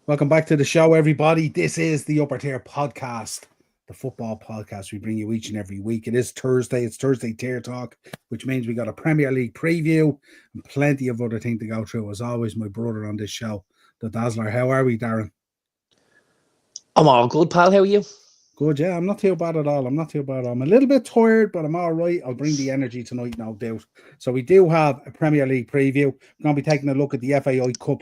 Welcome back to the show, everybody. This is the Upper Tier Podcast, the football podcast we bring you each and every week. It is Thursday. It's Thursday Tier Talk, which means we got a Premier League preview and plenty of other things to go through. As always, my brother on this show, the Dazzler. How are we, Darren? I'm all good, pal. How are you? Good, yeah. I'm not too bad at all. I'm a little bit tired, but I'm all right. I'll bring the energy tonight, no doubt. So we do have a Premier League preview. We're going to be taking a look at the FAI Cup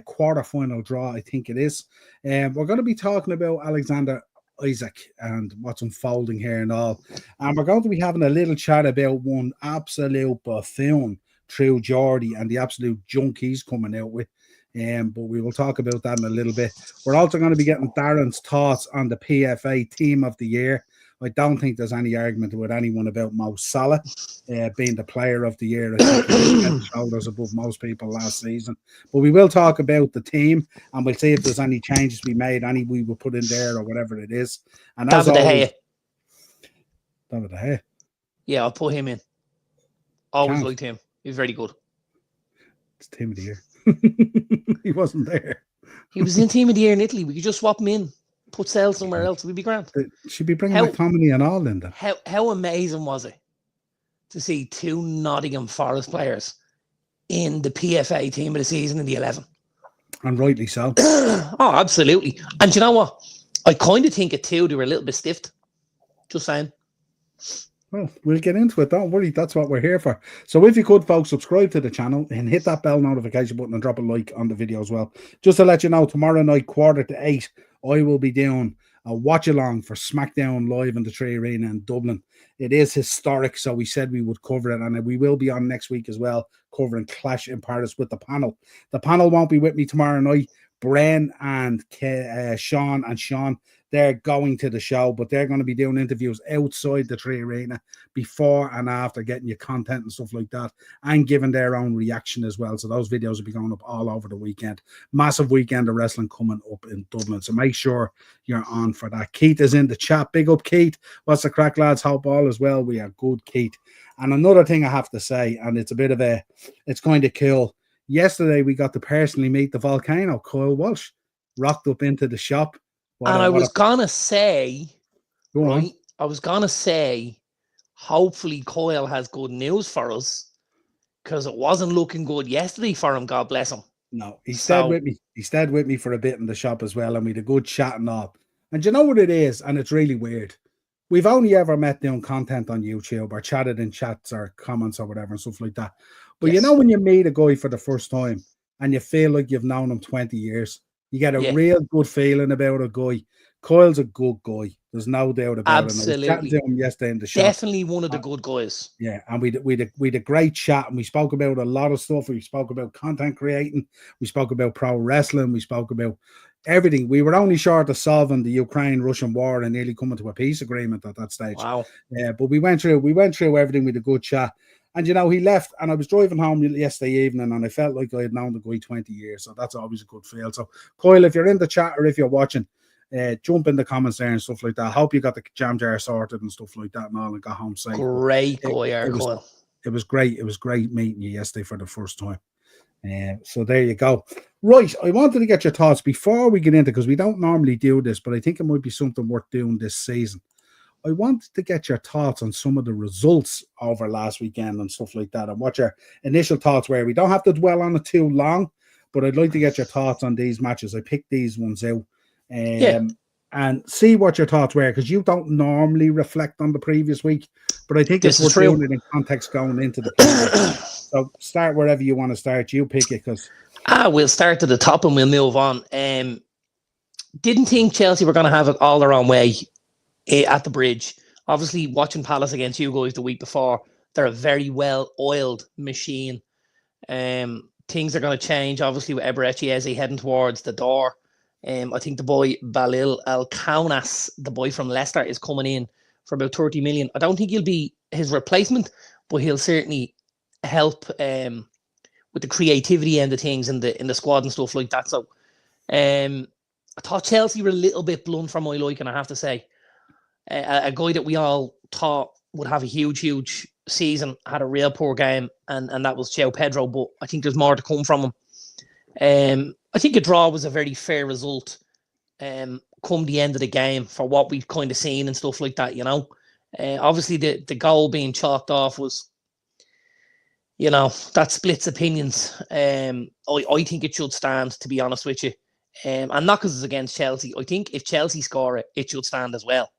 quarter-final draw, I think it is. We're going to be talking about Alexander Isak and what's unfolding here and all. And we're going to be having a little chat about one absolute buffoon, True Geordie, and the absolute junk he's coming out with. But we will talk about that in a little bit. We're also going to be getting Darren's thoughts on the PFA Team of the Year. I don't think there's any argument with anyone about Mo Salah being the player of the year. I think he's head and shoulders above most people last season. But we will talk about the team, and we'll see if there's any changes we made, any we will put in there or whatever it is. And David De Gea. David De Gea. Yeah, I'll put him in. Always liked him. He's very good. It's Team of the Year. He wasn't there. He was in Team of the Year in Italy. We could just swap him in. Put sales somewhere else, we'd be grand. Should be bringing McTominay and all in there. How amazing was it to see two Nottingham Forest players in the PFA Team of the Season in the 11? And rightly so. Oh, absolutely. And you know what? I kind of think it too. They were a little bit stiffed. Just saying. Well, we'll get into it. Don't worry. That's what we're here for. So if you could, folks, subscribe to the channel and hit that bell notification button and drop a like on the video as well. Just to let you know, tomorrow night, 7:45, I will be doing a watch-along for SmackDown Live in the Tree Arena in Dublin. It is historic, so we said we would cover it, and we will be on next week as well, covering Clash in Paris with the panel. The panel won't be with me tomorrow night. Bren and Sean, they're going to the show, but they're going to be doing interviews outside the Tree Arena before and after, getting you content and stuff like that, and giving their own reaction as well. So those videos will be going up all over the weekend. Massive weekend of wrestling coming up in Dublin. So make sure you're on for that. Keith is in the chat. Big up, Keith. What's the crack, lads? Hope all as well. We are good, Keith. And another thing I have to say, and it's kind of cool. Yesterday, we got to personally meet the volcano, Kyle Walsh, rocked up into the shop. I was going to say, hopefully Kyle has good news for us, because it wasn't looking good yesterday for him, God bless him. No, he stayed with me. He stayed with me for a bit in the shop as well, and we had a good chat and all. And you know what it is? And it's really weird. We've only ever met doing content on YouTube or chatted in chats or comments or whatever and stuff like that. But You know when you meet a guy for the first time and you feel like you've known him 20 years, you get a real good feeling about a guy. Kyle's a good guy. There's no doubt about it. Absolutely. I was chatting to him yesterday in the shop. Definitely one of the good guys. Yeah, and we had a great chat, and we spoke about a lot of stuff. We spoke about content creating. We spoke about pro wrestling. We spoke about everything. We were only short of solving the Ukraine-Russian war and nearly coming to a peace agreement at that stage. Wow. Yeah, but we went through everything with a good chat. And, you know, he left, and I was driving home yesterday evening, and I felt like I had known the guy 20 years, so that's always a good feel. So, Kyle, if you're in the chat or if you're watching, jump in the comments there and stuff like that. I hope you got the jam jar sorted and stuff like that and all, and got home safe. Great guy, Kyle. It was great. It was great meeting you yesterday for the first time. So there you go. Right, I wanted to get your thoughts before we get into, because we don't normally do this, but I think it might be something worth doing this season. I wanted to get your thoughts on some of the results over last weekend and stuff like that, and what your initial thoughts were. We don't have to dwell on it too long, but I'd like to get your thoughts on these matches. I picked these ones out and see what your thoughts were, because you don't normally reflect on the previous week, but I think it's worth doing it in context going into the previous. So start wherever you want to start. You pick it, because we'll start at the top and we'll move on. Didn't think Chelsea were going to have it all their own way at the Bridge. Obviously, watching Palace against you guys the week before, they're a very well-oiled machine. Things are going to change, obviously, with Eberechi Eze heading towards the door. I think the boy Balil Al-Kaunas, the boy from Leicester, is coming in for about 30 million. I don't think he'll be his replacement, but he'll certainly help with the creativity end of things in the squad and stuff like that. So I thought Chelsea were a little bit blunt for my liking, I have to say. A guy that we all thought would have a huge season had a real poor game, and that was João Pedro, but I think there's more to come from him. I I think a draw was a very fair result. Come the end of the game for what we've kind of seen and stuff like that, obviously the goal being chalked off was, that splits opinions. I think it should stand, to be honest with you. And not because it's against Chelsea. I think if Chelsea score it, it should stand as well.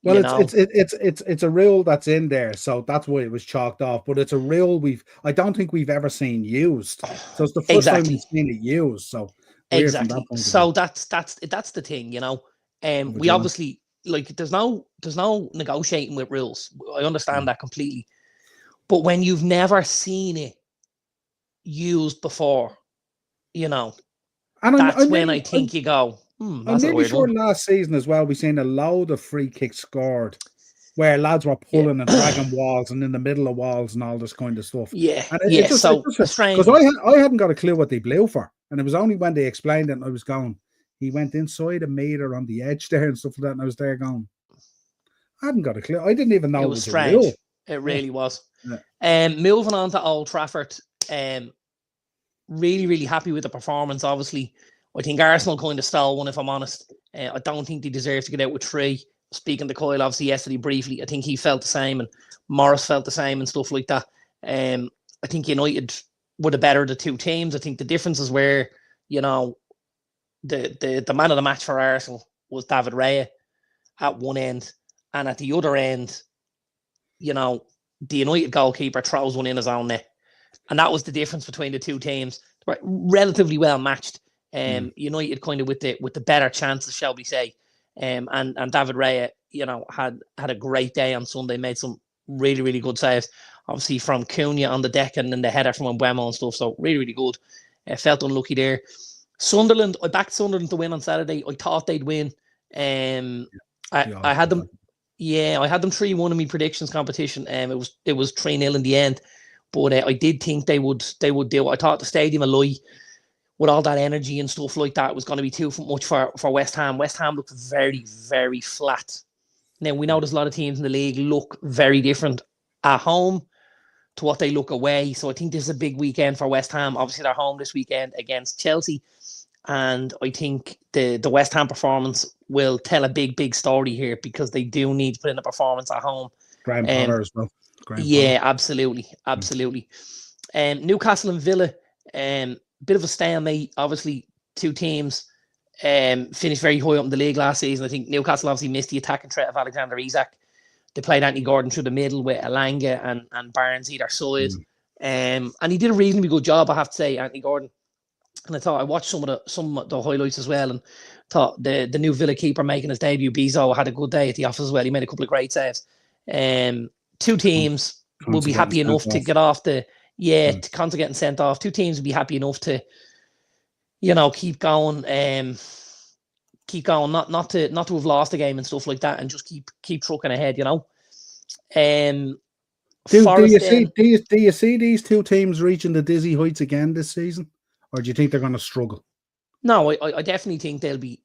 Well, it's a rule that's in there, so that's why it was chalked off. But it's a rule I don't think we've ever seen used. So it's the first time we've seen it used. So exactly. So that's the thing, we obviously there's no negotiating with rules. I understand that completely. But when you've never seen it used before, that's when I think you go. I'm nearly sure last season as well, we seen a load of free kicks scored where lads were pulling and dragging walls and in the middle of walls and all this kind of stuff. Yeah, and it just strange because I hadn't got a clue what they blew for, and it was only when they explained it and I was going, he went inside a meter on the edge there and stuff like that, and I was there going, I hadn't got a clue. I didn't even know it was strange. A rule. It really was. Yeah. Moving on to Old Trafford, really, really happy with the performance. Obviously, I think Arsenal kind of stole one, if I'm honest. I don't think they deserve to get out with 3. Speaking to Kyle, obviously, yesterday briefly, I think he felt the same and Morris felt the same and stuff like that. I think United were the better of the 2 teams. I think the difference is where, the man of the match for Arsenal was David Raya at one end. And at the other end, the United goalkeeper throws one in his own net. And that was the difference between the 2 teams. They were relatively well matched. United kind of with the better chances, shall we say. And David Raya, had a great day on Sunday, made some really, really good saves. Obviously from Cunha on the deck and then the header from Mbeumo and stuff. So really, really good. Felt unlucky there. Sunderland, I backed Sunderland to win on Saturday. I thought they'd win. I had them. Yeah, I had them 3-1 in my predictions competition. It was 3-0 in the end. But I did think they would do it. I thought the Stadium of Light, with all that energy and stuff like that, was going to be too much for West Ham. West Ham looked very, very flat. Now, we know there's a lot of teams in the league look very different at home to what they look away. So I think this is a big weekend for West Ham. Obviously, they're home this weekend against Chelsea. And I think the West Ham performance will tell a big, big story here because they do need to put in a performance at home. Graham Potter as well. Yeah, absolutely. Absolutely. Newcastle and Villa, bit of a stalemate. Obviously, 2 teams finished very high up in the league last season. I think Newcastle obviously missed the attacking threat of Alexander Isak. They played Anthony Gordon through the middle with Elanga and Barnes either side. And he did a reasonably good job, I have to say, Anthony Gordon. And I thought I watched some of the highlights as well, and thought the new Villa keeper making his debut, Bezo, had a good day at the office as well. He made a couple of great saves. 2 teams will be happy enough to get off the Conte getting sent off. 2 teams will be happy enough to, keep going. Not to have lost the game and stuff like that, and just keep trucking ahead. Do you see these 2 teams reaching the dizzy heights again this season, or do you think they're going to struggle? No, I definitely think they'll be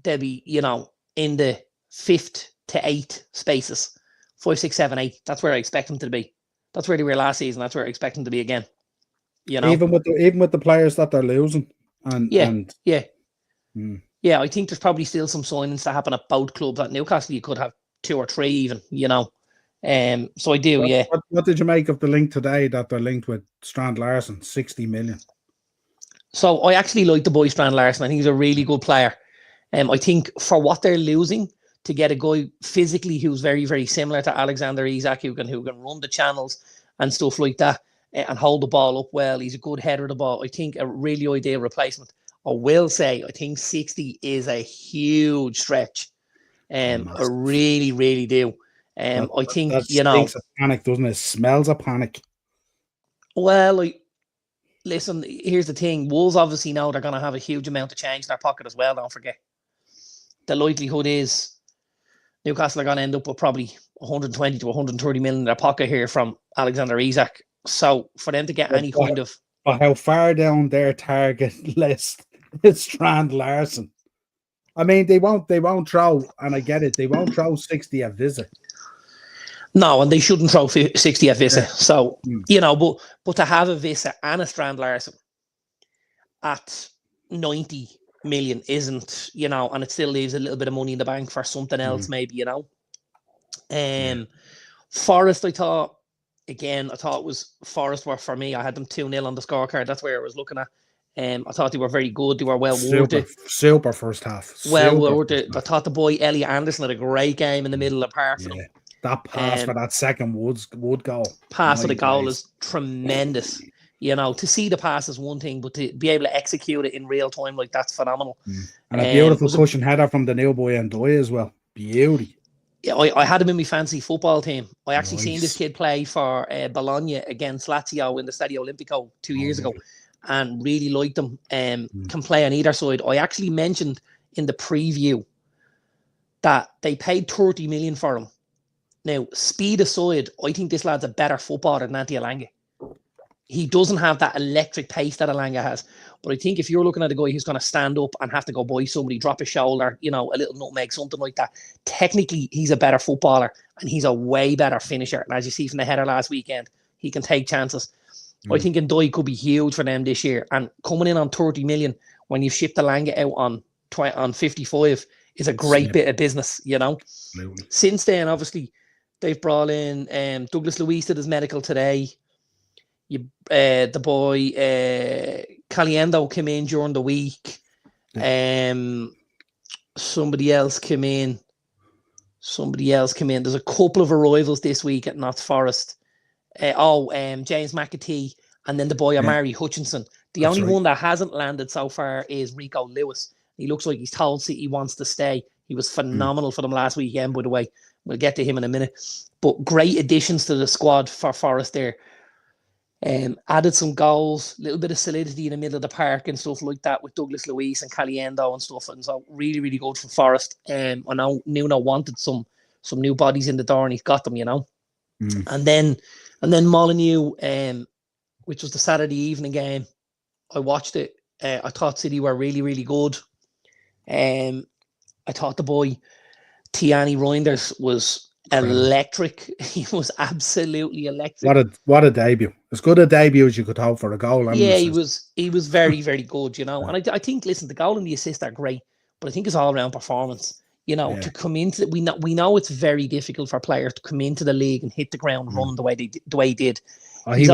in the 5th to 8th spaces, 5, 6, 7, 8. That's where I expect them to be. That's where they were last season. That's where I expect them to be again. Even with the players that they're losing. Yeah. I think there's probably still some signings to happen at both clubs. At Newcastle, you could have 2 or 3 even. So I do. What did you make of the link today that they're linked with Strand Larsen, 60 million? So I actually like the boy Strand Larsen. I think he's a really good player. I think for what they're losing, to get a guy physically who's very, very similar to Alexander Isak, who can run the channels and stuff like that and hold the ball up well. He's a good header of the ball. I think a really ideal replacement. I will say, I think 60 is a huge stretch. I really, really do. I think, that stinks of panic, doesn't it? It smells of panic. Well, listen, here's the thing. Wolves obviously know they're going to have a huge amount of change in their pocket as well, don't forget. The likelihood is Newcastle are going to end up with probably 120 to 130 million in their pocket here from Alexander Isak. So for them to get any kind of... But how far down their target list is Strand Larsen? I mean, they won't throw, and I get it, they won't throw 60 at Visa. No, and they shouldn't throw 60 at Visa. Yeah. So, but to have a Visa and a Strand Larsen at 90 million isn't, and it still leaves a little bit of money in the bank for something else, maybe, Forest, I thought it was Forest were, for me, I had them 2-0 on the scorecard. That's where I was looking at. I thought they were very good. They were well worded. Super first half. Well worded. I thought the boy Elliot Anderson had a great game in the middle of the park for them. That pass for that second Wood goal. Pass for the goal is tremendous. To see the pass is one thing, but to be able to execute it in real time, like, that's phenomenal. And a beautiful cushion header from the new boy Ndoye as well. Beauty. Yeah, I had him in my fancy football team. I actually seen this kid play for Bologna against Lazio in the Stadio Olimpico 2 years ago, and really liked him. Can play on either side. I actually mentioned in the preview that they paid 30 million for him. Now, speed aside, I think this lad's a better footballer than Nanti Alanga. He doesn't have that electric pace that Alanga has. But I think if you're looking at a guy who's going to stand up and have to go by somebody, drop his shoulder, a little nutmeg, something like that, technically he's a better footballer and he's a way better finisher. And as you see from the header last weekend, he can take chances. I think Ndoye could be huge for them this year. And coming in on 30 million when you've shipped Alanga out on 55 is a great bit of business, Absolutely. Since then, obviously, they've brought in Douglas Luiz did his medical today. The boy Caliendo came in during the week. Somebody else came in. There's a couple of arrivals this week at Notts Forest. James McAtee, and then the boy Amari Hutchinson. The only one that hasn't landed so far is Rico Lewis. He looks like he's told City he wants to stay. He was phenomenal for them last weekend, by the way. We'll get to him in a minute. But great additions to the squad for Forest there. Added some goals, a little bit of solidity in the middle of the park and stuff like that with Douglas Luiz and Caliendo and stuff. And so really, really good for Forest. I know Nuno wanted some new bodies in the door and he's got them, And then Molineux, which was the Saturday evening game, I watched it. I thought City were really, really good. I thought the boy Tiani Reinders was electric. He was absolutely electric. What a debut! As good a debut as you could hope for a goal. He was very, very good. And I think, listen, the goal and the assist are great, but I think his all-round performance. To come into we know it's very difficult for players to come into the league and hit the ground running the way he did. He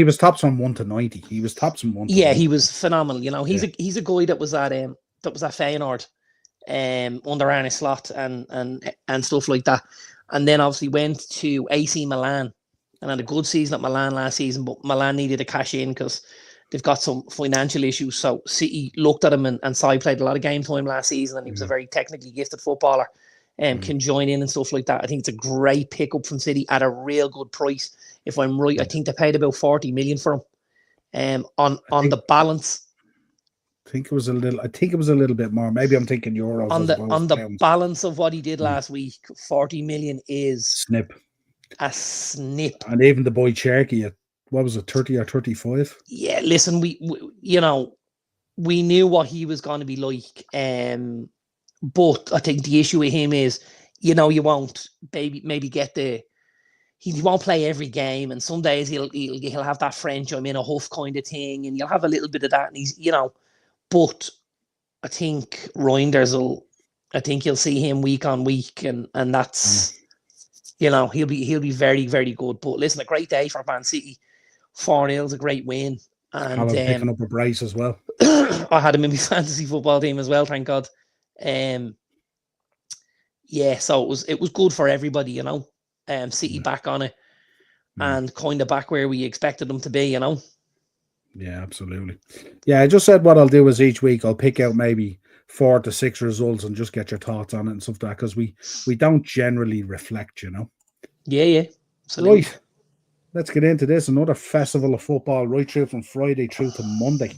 was tops on 1 to 90. He was tops on 1 to 90. He was phenomenal. He's a guy that was at Feyenoord under Arne Slot and stuff like that. And then obviously went to AC Milan and had a good season at Milan last season, but Milan needed to cash in because they've got some financial issues. So City looked at him and saw he played a lot of game time last season and he was a very technically gifted footballer and can join in and stuff like that. I think it's a great pickup from City at a real good price. If I'm right, I think they paid about 40 million for him. On the balance. I think it was a little bit more. Maybe I'm thinking euros. On the balance of what he did last week, 40 million is a snip. And even the boy Cherky at, what was it, 30 or 35? Yeah, listen, we knew what he was going to be like. But I think the issue with him is, you won't maybe get he won't play every game, and some days he'll have that French I'm in a huff kind of thing, and you'll have a little bit of that, and he's but I think Reinders I think you'll see him week on week, and that's he'll be very, very good. But listen, a great day for Man City. 4-0 is a great win, and picking up a brace as well. I had him in my fantasy football team as well, thank God. So it was good for everybody, City back on it and kind of back where we expected them to be, Yeah, absolutely. Yeah, I just said what I'll do is each week I'll pick out maybe 4 to 6 results and just get your thoughts on it and stuff like that, because we don't generally reflect, Yeah, absolutely. Right, let's get into this. Another festival of football right through from Friday through to Monday.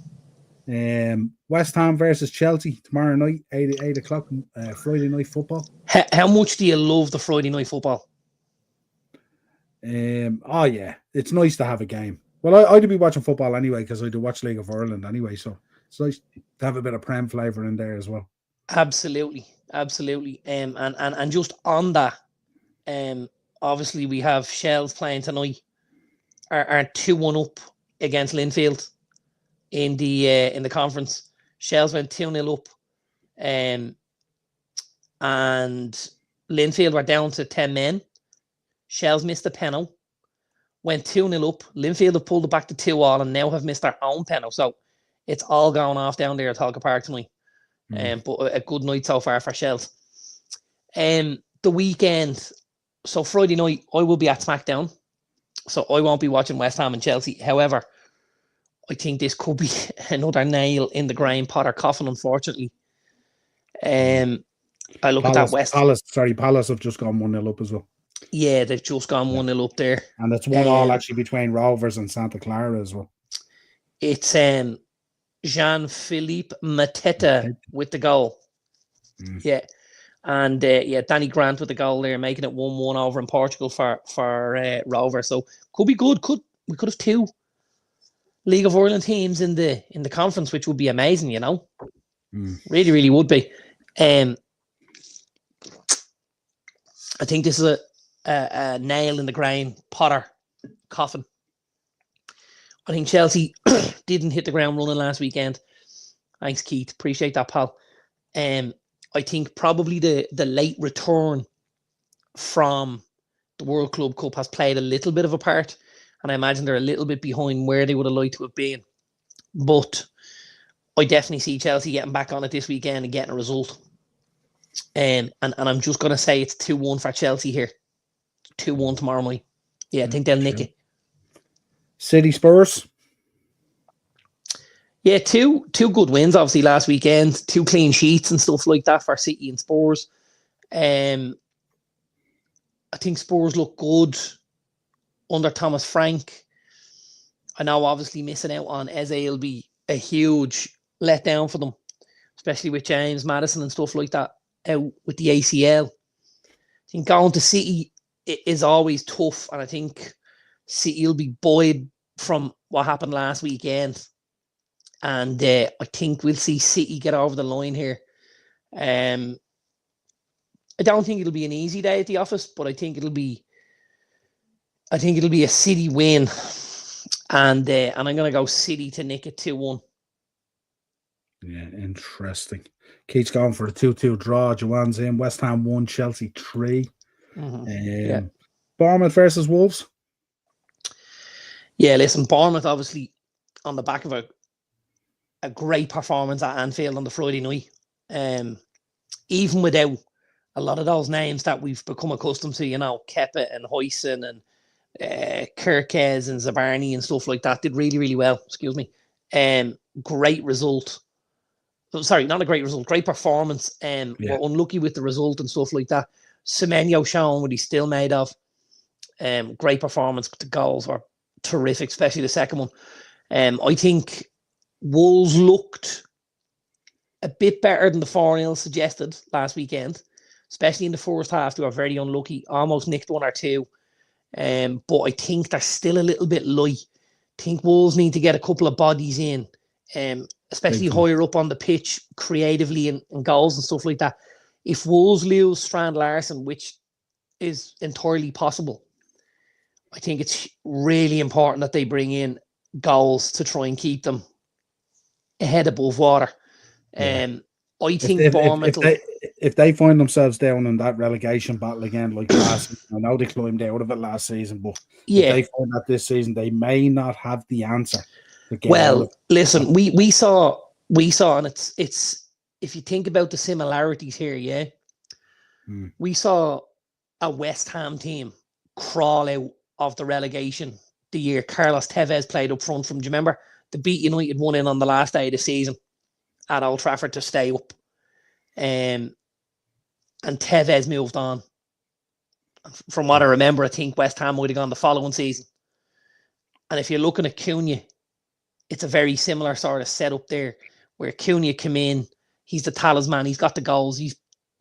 West Ham versus Chelsea tomorrow night, 8 o'clock, Friday night football. How much do you love the Friday night football? It's nice to have a game. Well, I'd be watching football anyway because I do watch League of Ireland anyway, so it's nice to have a bit of Prem flavour in there as well. Absolutely. And just on that, obviously we have Shells playing tonight. Are 2-1 up against Linfield in the conference. Shells went 2-0 up. And Linfield were down to 10 men. Shells missed a penalty. Went 2-0 up. Linfield have pulled it back to 2-2 and now have missed their own penalty. So it's all going off down there at Talca Park tonight. But a good night so far for Shells. The weekend, so Friday night, I will be at SmackDown. So I won't be watching West Ham and Chelsea. However, I think this could be another nail in the Graham Potter coffin, unfortunately. I look Palace, at that West. Palace have just gone 1-0 up as well. Yeah, they've just gone 1-0 up there. And it's 1-1 actually between Rovers and Santa Clara as well. It's Jean-Philippe Mateta with the goal. Yeah. And Danny Grant with the goal there, making it 1-1 over in Portugal for Rovers. So could be good. We could have 2 League of Ireland teams in the conference, which would be amazing, you know. Really, really would be. I think this is a nail in the Graham Potter coffin. I think Chelsea didn't hit the ground running last weekend. Thanks, Keith. Appreciate that, pal. I think probably the late return from the World Club Cup has played a little bit of a part, and I imagine they're a little bit behind where they would have liked to have been. But I definitely see Chelsea getting back on it this weekend and getting a result. And I'm just going to say it's 2-1 for Chelsea here. 2-1 tomorrow night. Yeah, I think they'll nick it. City Spurs. Yeah, two good wins, obviously, last weekend. 2 clean sheets and stuff like that for City and Spurs. I think Spurs look good under Thomas Frank. I know, obviously, missing out on Eze will be a huge letdown for them, especially with James Maddison and stuff like that out with the ACL. I think going to City is always tough, and I think City will be buoyed from what happened last weekend. And I think we'll see City get over the line here. I don't think it'll be an easy day at the office, but I think it'll be a City win. And I'm going to go City to nick it 2-1. Yeah, interesting. Keith's going for a 2-2 draw. Joanne's in. West Ham 1, Chelsea 3. Bournemouth versus Wolves. Yeah, listen, Bournemouth obviously on the back of a great performance at Anfield on the Friday night. Even without a lot of those names that we've become accustomed to, you know, Kepa and Huysen and Kirkes and Zabarni and stuff like that, did really, really well. Excuse me. Great result. Sorry, not a great result. Great performance. We're unlucky with the result and stuff like that. Semenyo showing what he's still made of. Great performance. The goals were terrific, especially the second one. I think Wolves looked a bit better than the 4-0 suggested last weekend, especially in the first half. They were very unlucky, almost nicked 1 or 2. But I think they're still a little bit light. I think Wolves need to get a couple of bodies in, especially higher up on the pitch, creatively and goals and stuff like that. If Wolves lose Strand Larson, which is entirely possible, I think it's really important that they bring in goals to try and keep them ahead above water. I think Bournemouth... If they find themselves down in that relegation battle again, like last season, I know they climbed out of it last season, but if they find that this season, they may not have the answer. Well, listen, we saw, and it's if you think about the similarities here, we saw a West Ham team crawl out of the relegation the year Carlos Tevez played up front from. Do you remember the beat United won in on the last day of the season at Old Trafford to stay up? And Tevez moved on. From what I remember, I think West Ham might have gone the following season. And if you're looking at Cunha, it's a very similar sort of setup there, where Cunha came in, he's the talisman, he's got the goals, he's,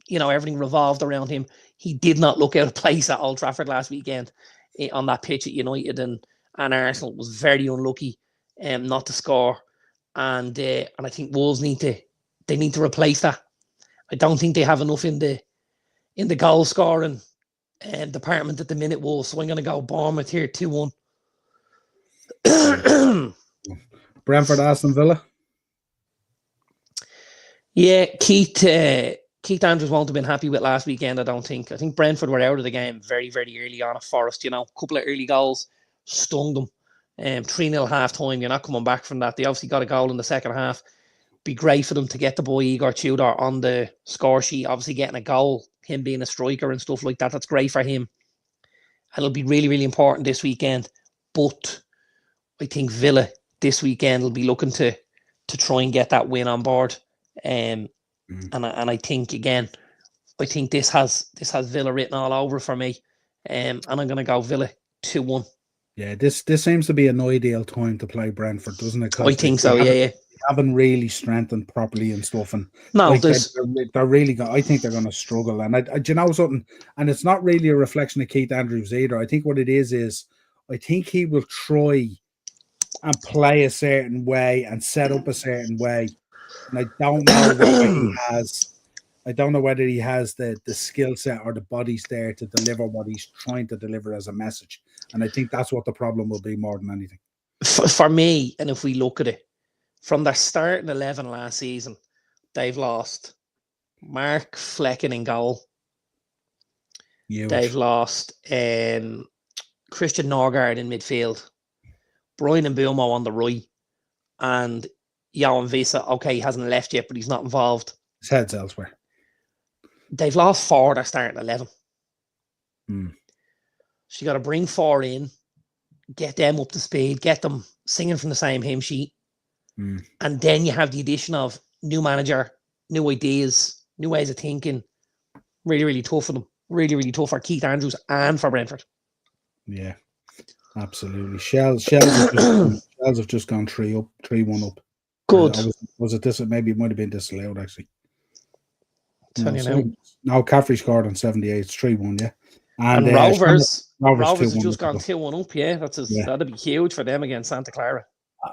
you know, everything revolved around him. He did not look out of place at Old Trafford last weekend on that pitch at United, and Arsenal was very unlucky not to score. And I think Wolves need to replace that. I don't think they have enough in the goal scoring department at the minute, Wolves. So I'm going to go Bournemouth here 2-1. Brentford, Aston Villa. Yeah, Keith Andrews won't have been happy with last weekend, I don't think. I think Brentford were out of the game very, very early on at Forest, you know. A couple of early goals stung them. 3-0 half-time, you're not coming back from that. They obviously got a goal in the second half. Be great for them to get the boy Igor Tudor on the score sheet, obviously getting a goal, him being a striker and stuff like that. That's great for him. And it'll be really, really important this weekend. But I think Villa this weekend will be looking to try and get that win on board. And I think, again, I think this has Villa written all over for me. And I'm going to go Villa 2-1. Yeah, this seems to be an ideal time to play Brentford, doesn't it? I think so, yeah. Haven't really strengthened properly and stuff, and no, like they're really I think they're going to struggle. And I you know something, and it's not really a reflection of Keith Andrews either. I think what it is I think he will try and play a certain way and set up a certain way, and I don't know whether he has. I don't know whether he has the skill set or the bodies there to deliver what he's trying to deliver as a message. And I think that's what the problem will be more than anything. For me, and if we look at it, from their starting 11 last season, they've lost Mark Flecken in goal. Huge. They've lost Christian Norgard in midfield, Brian Mbeumo on the right, and Johan Visa. Okay, he hasn't left yet, but he's not involved. His head's elsewhere. They've lost 4 of their starting 11. So you got to bring 4 in, get them up to speed, get them singing from the same hymn sheet. And then you have the addition of new manager, new ideas, new ways of thinking. Really, really tough for them. Really, really tough for Keith Andrews and for Brentford. Yeah, absolutely. Shells have just gone 3-1 up. Good. Was it this? Maybe it might have been disallowed actually. No, Caffrey scored on 78. It's 3-1, yeah. And Rovers have just gone up. 2-1 up. Yeah, that'd be huge for them against Santa Clara.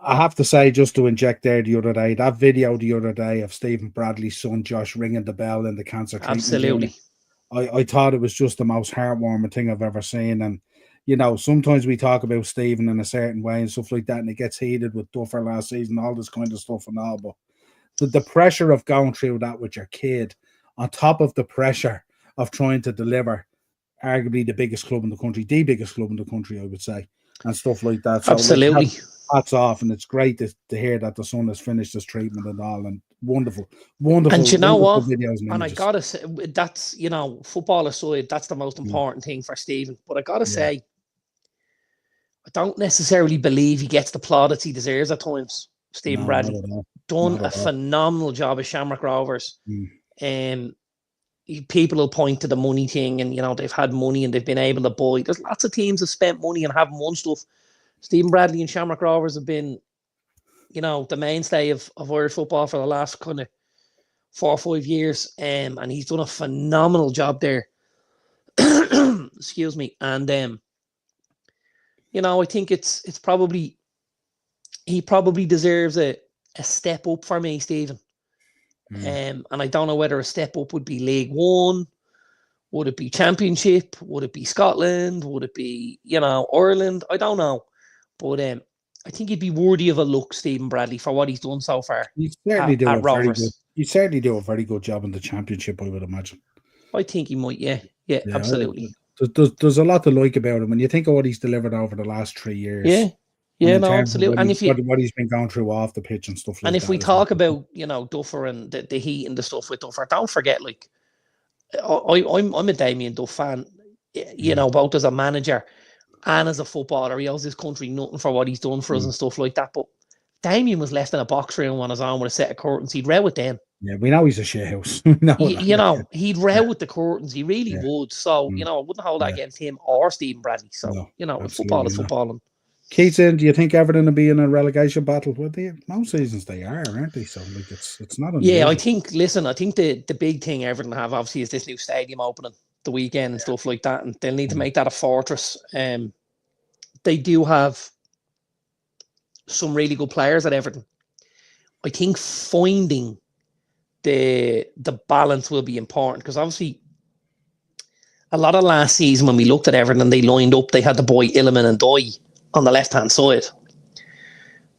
I have to say, just to inject there the other day, that video the other day of Stephen Bradley's son Josh ringing the bell in the cancer treatment. Absolutely. I thought it was just the most heartwarming thing I've ever seen. And, you know, sometimes we talk about Stephen in a certain way and stuff like that, and it gets heated with Duffer last season, all this kind of stuff and all. But the pressure of going through that with your kid, on top of the pressure of trying to deliver arguably the biggest club in the country, I would say, and stuff like that. So, absolutely. Hats off, and it's great to hear that the son has finished his treatment and all, and wonderful. And you know what? Videos and I gotta say, that's, you know, football aside, that's the most important thing for Stephen. But I gotta say, I don't necessarily believe he gets the plaudits he deserves at times. Stephen Bradley done a phenomenal job at Shamrock Rovers. People will point to the money thing, and you know they've had money and they've been able to buy. There's lots of teams have spent money and haven't won stuff. Stephen Bradley and Shamrock Rovers have been, you know, the mainstay of Irish football for the last kind of 4 or 5 years, and he's done a phenomenal job there. Excuse me, and you know, I think it's probably he probably deserves a step up for me, Stephen. And I don't know whether a step up would be League One, would it be Championship, would it be Scotland, would it be, you know, Ireland? I don't know. But I think he'd be worthy of a look, Stephen Bradley, for what he's done so far. He'd certainly do a very good job in the Championship, I would imagine. I think he might, yeah, absolutely. There's a lot to like about him when you think of what he's delivered over the last 3 years. Yeah, no, absolutely. And what he's been going through off the pitch and stuff like that. And if we talk about, you know, Duffer and the heat and the stuff with Duffer, don't forget, like, I'm a Damien Duff fan, you know, both as a manager and as a footballer. He owes this country nothing for what he's done for us and stuff like that. But Damien was left in a box room on his own with a set of curtains. He'd row with them. Yeah, we know he's a shithouse. You know, he'd row with the curtains. He really would. So, you know, I wouldn't hold that against him or Stephen Bradley. So, you know, football is football. Keith, do you think Everton will be in a relegation battle? Well, most seasons they are, aren't they? So, like, it's not unusual. Yeah, I think the big thing Everton have, obviously, is this new stadium opening the weekend and stuff like that. And they'll need to make that a fortress. They do have some really good players at Everton. I think finding the balance will be important, because obviously a lot of last season when we looked at Everton and they lined up, they had the boy Illiman and Doy on the left-hand side.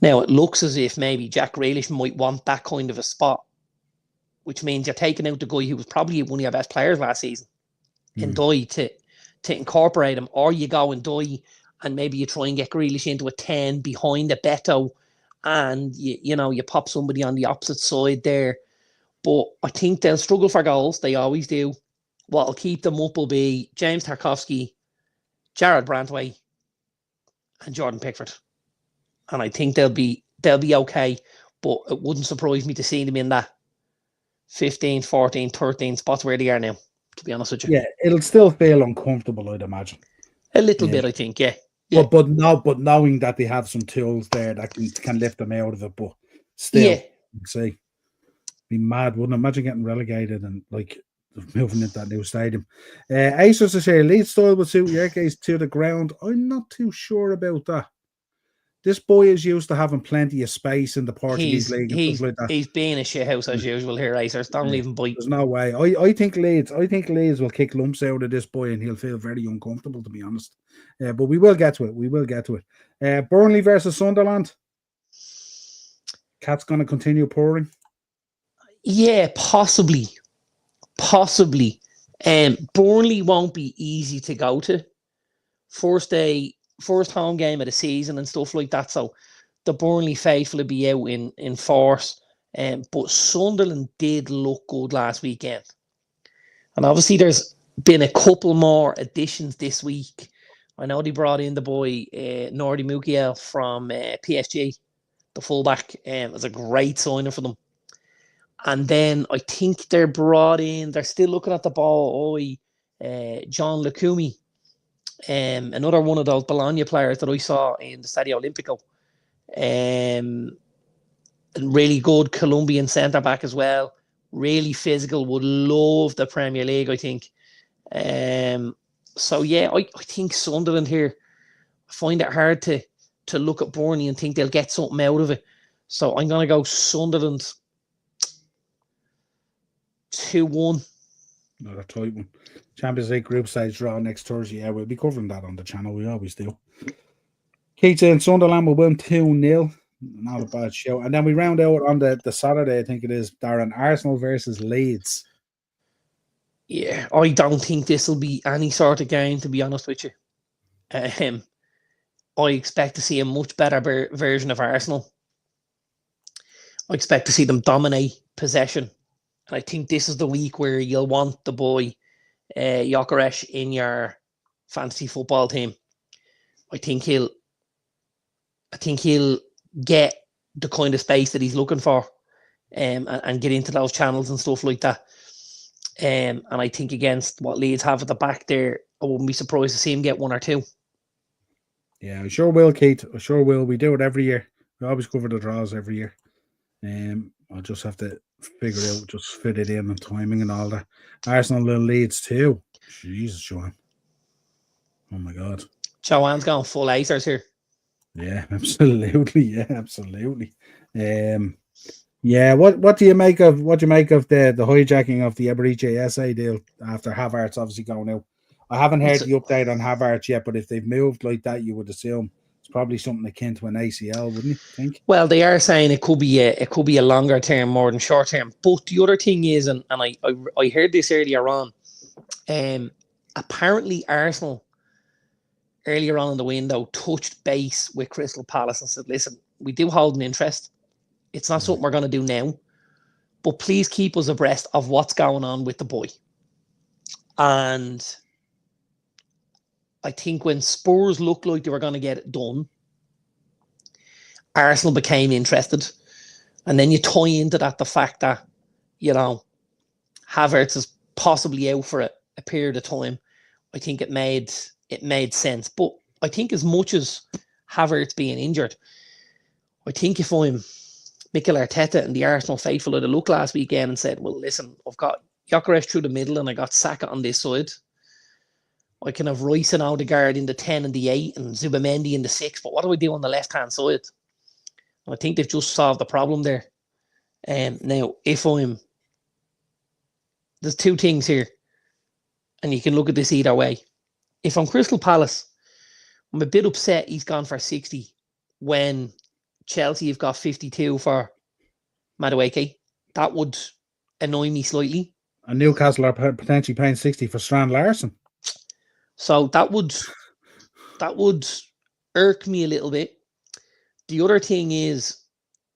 Now it looks as if maybe Jack Grealish might want that kind of a spot which means you're taking out the guy who was probably one of your best players last season in Dye to incorporate him, or you go and Dye and maybe you try and get Grealish into a 10 behind a Beto, and you pop somebody on the opposite side there. But I think they'll struggle for goals. They always do. What'll keep them up will be James Tarkowski, Jared Brantway, and Jordan Pickford. And I think they'll be okay. But it wouldn't surprise me to see them in that 15, 14, 13 spots where they are now, to be honest with you. Yeah, it'll still feel uncomfortable, I'd imagine. A little bit, I think, yeah. But knowing that they have some tools there that can lift them out of it, but still, see, be mad, wouldn't it? Imagine getting relegated and like moving into that new stadium. Acers is here. Leeds style would suit your case to the ground. I'm not too sure about that. This boy is used to having plenty of space in the Portuguese league and stuff like that. He's being a shithouse as usual here, Acers. Don't even bite. There's no way. I think Leeds will kick lumps out of this boy and he'll feel very uncomfortable, to be honest. But we will get to it. Burnley versus Sunderland. Cat's going to continue pouring. Yeah, possibly. Burnley won't be easy to go to. First home game of the season and stuff like that. So the Burnley faithful will be out in force. But Sunderland did look good last weekend. And obviously there's been a couple more additions this week. I know they brought in the boy Nordi Mukiel from PSG, the fullback. It was a great signing for them. And then I think they're still looking at the ball, John Lukumi. Another one of those Bologna players that I saw in the Stadio Olimpico. Really good Colombian centre-back as well. Really physical, would love the Premier League, I think. So, yeah, I think Sunderland here, I find it hard to look at Burnley and think they'll get something out of it. So I'm going to go Sunderland 2-1. Not a tight one. Champions League group stage draw next Thursday. Yeah, we'll be covering that on the channel. We always do. Keith and Sunderland will win 2-0. Not a bad show. And then we round out on the Saturday, I think it is, Darren, Arsenal versus Leeds. Yeah, I don't think this will be any sort of game, to be honest with you. I expect to see a much better version of Arsenal. I expect to see them dominate possession. And I think this is the week where you'll want the boy Gyökeres in your fantasy football team. I think he'll get the kind of space that he's looking for, and get into those channels and stuff like that. And I think against what Leeds have at the back there, I wouldn't be surprised to see him get 1 or 2. Yeah, I sure will, Keith. I sure will. We do it every year. We always cover the draws every year. I'll just have to figure out, just fit it in and timing and all that. Arsenal and Leeds too. Jesus, Joanne. Oh my God. Joanne's going full acers here. Yeah, absolutely. Yeah, absolutely. Yeah, what do you make of the hijacking of the Eberechi SA deal after Havertz obviously going out? I haven't heard the update on Havertz yet, but if they've moved like that, you would assume it's probably something akin to an ACL, wouldn't you think? Well, they are saying it could be a longer term more than short term. But the other thing is, and I heard this earlier on, apparently Arsenal earlier on in the window touched base with Crystal Palace and said, listen, we do hold an interest. It's not something we're going to do now, but please keep us abreast of what's going on with the boy. And I think when Spurs looked like they were going to get it done, Arsenal became interested. And then you tie into that the fact that, Havertz is possibly out for a period of time. I think it made sense. But I think as much as Havertz being injured, I think if I'm Mikel Arteta and the Arsenal faithful had a look last weekend and said, well, listen, I've got Gyökeres through the middle and I got Saka on this side. I can have Rice and Odegaard in the 10 and the 8 and Zubamendi in the 6, but what do I do on the left-hand side? I think they've just solved the problem there. Now, there's two things here, and you can look at this either way. If I'm Crystal Palace, I'm a bit upset he's gone for 60 when Chelsea have got 52 for Madueke. That would annoy me slightly. And Newcastle are potentially paying 60 for Strand Larson. So that would irk me a little bit. The other thing is,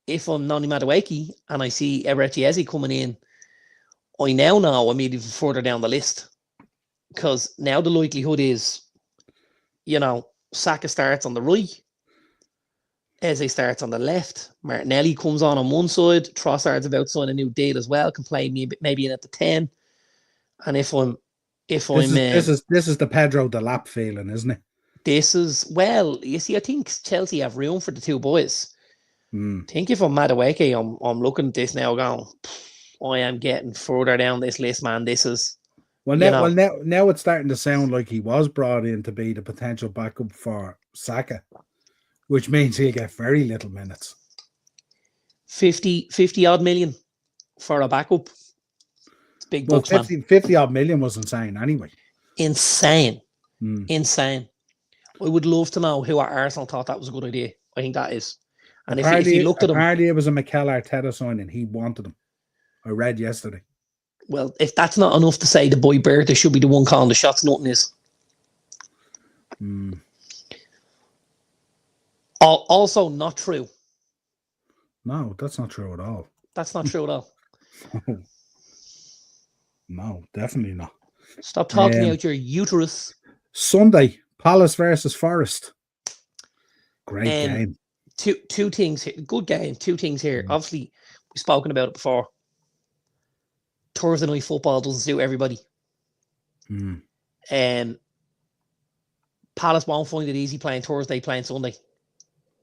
if I'm Noni Madueke and I see Eberechi coming in, I now know I'm even further down the list. Because now the likelihood is, Saka starts on the right, Eze starts on the left, Martinelli comes on one side, Trossard's about to sign a new deal as well, can play maybe in at the 10. And this is the Pedro Delap feeling, isn't it? This is, well, you see, I think Chelsea have room for the two boys. I think if I'm Madueke, I'm looking at this now going, I am getting further down this list, man. This is now it's starting to sound like he was brought in to be the potential backup for Saka, which means he'll get very little minutes. 50 odd million for a backup. It's big bucks, 50 odd million was insane anyway. Insane. Insane. I would love to know who at Arsenal thought that was a good idea. I think that is. And if you looked at him, apparently it was a Mikel Arteta signing. He wanted him. I read yesterday. Well, if that's not enough to say the boy Bertha should be the one calling the shots, nothing is. Also not true. No, that's not true at all. That's not true at all. No, definitely not. Stop talking out your uterus. Sunday, Palace versus Forest. Great game. Two things here. Good game. Two things here. Obviously, we've spoken about it before. Thursday night football doesn't suit everybody. Palace won't find it easy playing Thursday, playing Sunday.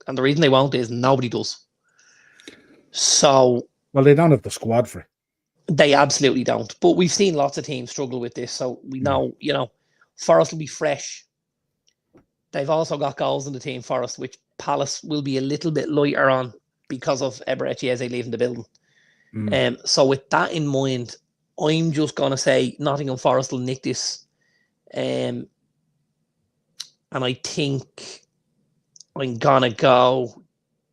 And the reason they won't is nobody does. So... Well, they don't have the squad for it. They absolutely don't. But we've seen lots of teams struggle with this. So we know, Forest will be fresh. They've also got goals in the team, Forest, which Palace will be a little bit lighter on because of Eberechi Eze leaving the building. So with that in mind, I'm just going to say Nottingham Forest will nick this. And I think I'm going to go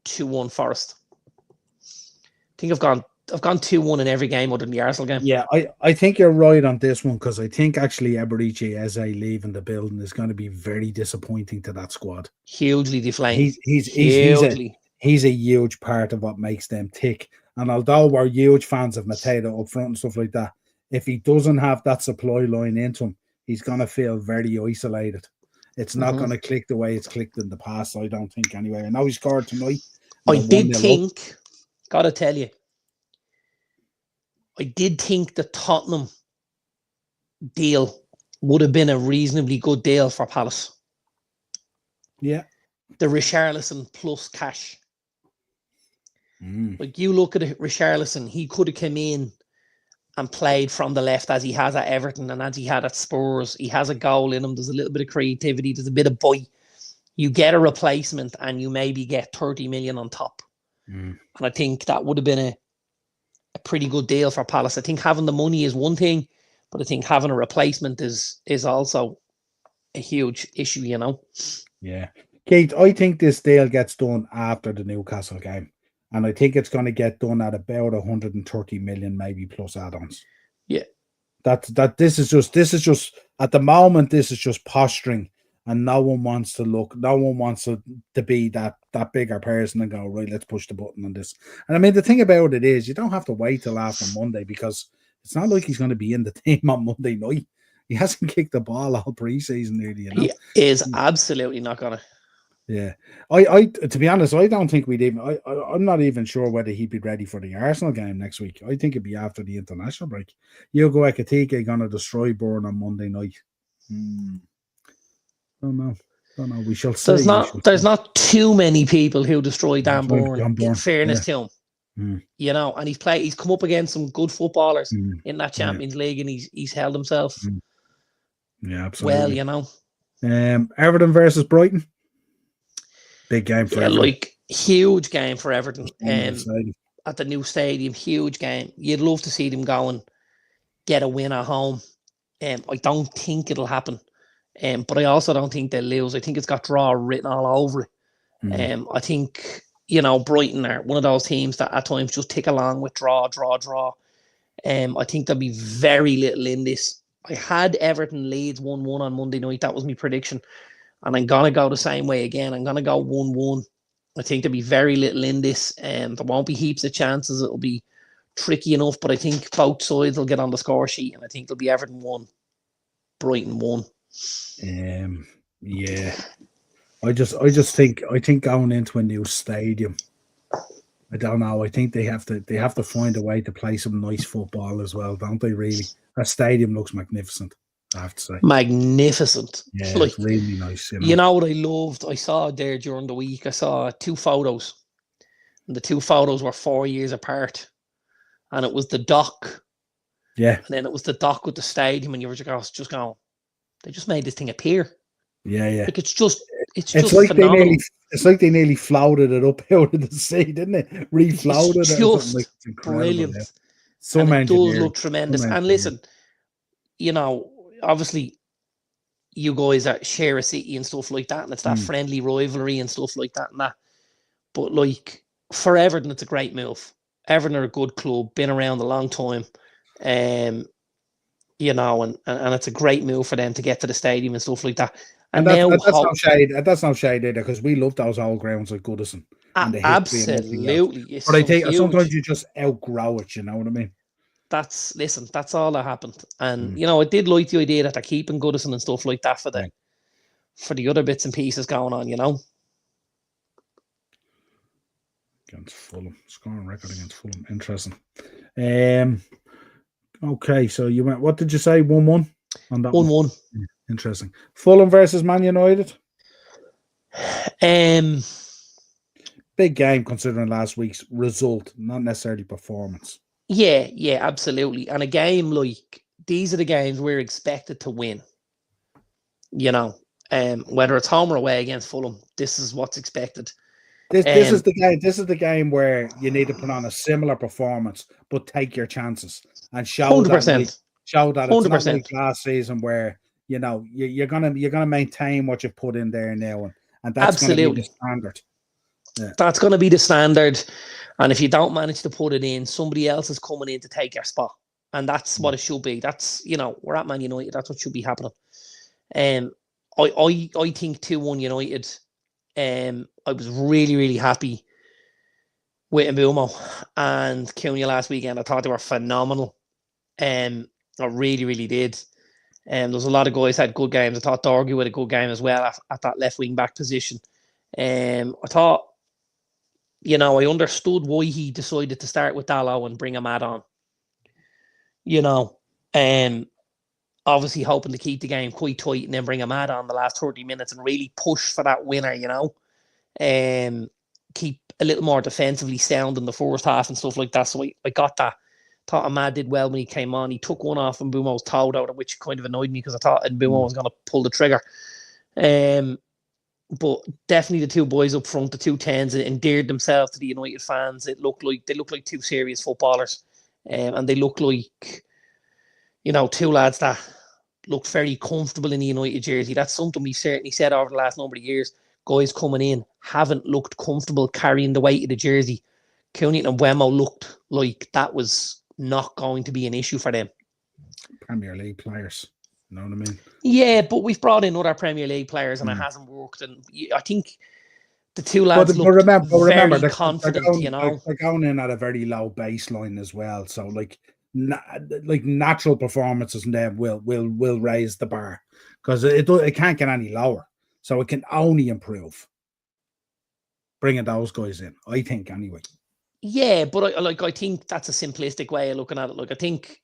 2-1 Forest. I think I've gone 2-1 in every game other than the Arsenal game. Yeah, I think you're right on this one because I think actually Eberechi Eze leaving the building is going to be very disappointing to that squad. Hugely deflating. He's a huge part of what makes them tick. And although we're huge fans of Mateta up front and stuff like that, if he doesn't have that supply line into him, he's going to feel very isolated. It's not going to click the way it's clicked in the past, I don't think, anyway. I know he scored tonight. I did think, gotta tell you, I did think the Tottenham deal would have been a reasonably good deal for Palace. Yeah. The Richarlison plus cash. Like you look at Richarlison, he could have come in and played from the left as he has at Everton and as he had at Spurs. He has a goal in him. There's a little bit of creativity. There's a bit of bite. You get a replacement and you maybe get 30 million on top. And I think that would have been a pretty good deal for Palace. I think having the money is one thing, but I think having a replacement is also a huge issue, Yeah. Kate, I think this deal gets done after the Newcastle game. And I think it's going to get done at about 130 million, maybe plus add-ons. Yeah. This is just at the moment, this is just posturing, and no one wants to be that bigger person and go, right, let's push the button on this. And I mean, the thing about it is you don't have to wait till after Monday because it's not like he's going to be in the team on Monday night. He hasn't kicked the ball all preseason nearly, He is absolutely not going to. Yeah, I to be honest, I don't think we'd even. I'm not even sure whether he'd be ready for the Arsenal game next week. I think it'd be after the international break. Hugo Ekitike gonna destroy Bourne on Monday night. Don't know. We shall see. There's not too many people who destroy Dan Bourne. In fairness to him, and he's come up against some good footballers in that Champions League, and he's held himself. Yeah, absolutely. Well, Everton versus Brighton. Big game for Everton. Huge game for Everton. At the new stadium, huge game. You'd love to see them go and get a win at home. I don't think it'll happen. But I also don't think they'll lose. I think it's got draw written all over it. I think, Brighton are one of those teams that at times just tick along with draw. I think there'll be very little in this. I had Everton Leeds 1-1 on Monday night. That was my prediction. And I'm going to go the same way again. I'm going to go 1-1. I think there'll be very little in this. There won't be heaps of chances. It'll be tricky enough, but I think both sides will get on the score sheet, and I think there'll be Everton 1, Brighton 1. Yeah. I think going into a new stadium, I don't know. I think they have to find a way to play some nice football as well, don't they? Really, that stadium looks magnificent. I have to say, magnificent. Yeah, Like, it's really nice. You know what I loved? I saw there during the week. I saw 2 photos, and the 2 photos were 4 years apart, and it was the dock. Yeah, and then it was the dock with the stadium, and you were just going, they just made this thing appear. Yeah. Like it's just like phenomenal. they nearly floated it up out of the sea, didn't it? Refloated it's it. Just Like, it's incredible. brilliant. Yeah. And it does look tremendous. And listen, obviously, you guys share a city and stuff like that, and it's that friendly rivalry and stuff like that and that. But like for Everton, it's a great move. Everton are a good club, been around a long time. And it's a great move for them to get to the stadium and stuff like that. And that's now no shade. That's no shade either, because we love those old grounds like Goodison and the history and everything else. But I think sometimes you just outgrow it. You know what I mean? That's all that happened. And I did like the idea that they're keeping Goodison and stuff like that for the other bits and pieces going on. Against Fulham, scoring record against Fulham, interesting. Okay, so you went. What did you say? 1-1 on that 1-1. Interesting. Fulham versus Man United. Big game considering last week's result, not necessarily performance. Yeah, absolutely. And a game like these are the games we're expected to win. Whether it's home or away against Fulham, this is what's expected. This is the game. This is the game where you need to put on a similar performance, but take your chances and show 100%. Show that it's not like last season where you're gonna maintain what you've put in there now, and that's going to be the standard. Yeah. That's going to be the standard, and if you don't manage to put it in, somebody else is coming in to take your spot, and that's what it should be. That's we're at Man United. That's what should be happening. I think 2-1 United. I was really, really happy with Mbeumo and Cunha last weekend. I thought they were phenomenal. I really, really did. There's a lot of guys had good games. I thought Dorgu had a good game as well at that left wing back position. I thought, I understood why he decided to start with Dalot and bring Ahmad on. Obviously hoping to keep the game quite tight and then bring Ahmad on the last 30 minutes and really push for that winner, keep a little more defensively sound in the first half and stuff like that. So I got that. Thought Ahmad did well when he came on. He took one off Mbeumo's toe out, which kind of annoyed me because I thought Mbeumo was going to pull the trigger. But definitely the 2 boys up front, the 2 10s, endeared themselves to the United fans. They look like 2 serious footballers, and they look like 2 lads that look very comfortable in the United jersey. That's something we've certainly said over the last number of years. Guys coming in haven't looked comfortable carrying the weight of the jersey. Cunha and Mbeumo looked like that was not going to be an issue for them. Premier League players, you know what I mean? Yeah, but we've brought in other Premier League players and it hasn't worked. And I think the 2 lads look very confident, They're going in at a very low baseline as well. So like natural performances in them will raise the bar, because it can't get any lower. So it can only improve bringing those guys in, I think, anyway. Yeah, but I think that's a simplistic way of looking at it. Like, I think,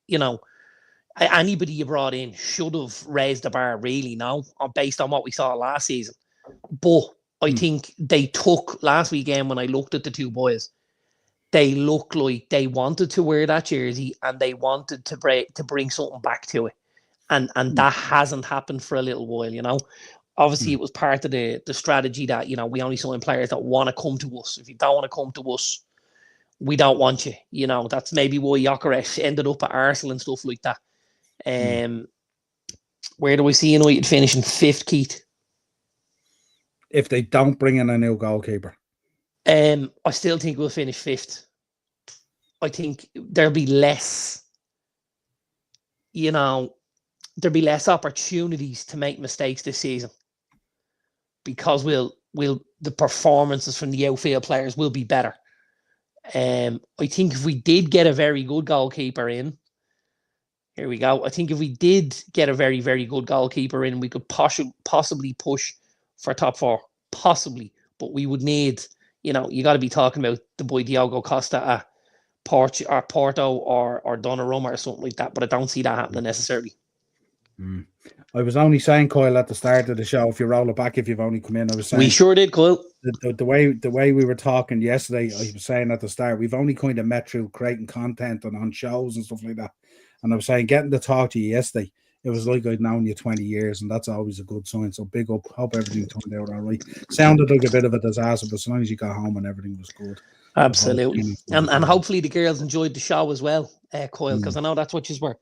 anybody you brought in should have raised the bar, really, now, based on what we saw last season. But I think they took last weekend, when I looked at the 2 boys, they looked like they wanted to wear that jersey and they wanted to bring something back to it. And that hasn't happened for a little while, Obviously, it was part of the strategy that, we only sign players that want to come to us. If you don't want to come to us, we don't want you. That's maybe why Gyökeres ended up at Arsenal and stuff like that. Where do we see United finishing 5th, Keith? If they don't bring in a new goalkeeper. I still think we'll finish 5th. I think there'll be less there'll be less opportunities to make mistakes this season because the performances from the outfield players will be better. I think if we did get a very good goalkeeper in, here we go. I think if we did get a very, very good goalkeeper in, we could possibly push for top 4. Possibly. But we would need, you got to be talking about the boy Diogo Costa at Porto or Donnarumma or something like that. But I don't see that happening necessarily. I was only saying, Kyle, at the start of the show, if you roll it back, if you've only come in, I was saying... We sure did, Kyle. The way we were talking yesterday, I was saying at the start, we've only kind of met through creating content and on shows and stuff like that. And I was saying, getting to talk to you yesterday, it was like I'd known you 20 years, and that's always a good sign. So big up. Hope everything turned out all right. Sounded like a bit of a disaster, but as long as you got home and everything was good. Absolutely. And hopefully the girls enjoyed the show as well, Kyle, because I know that's what you were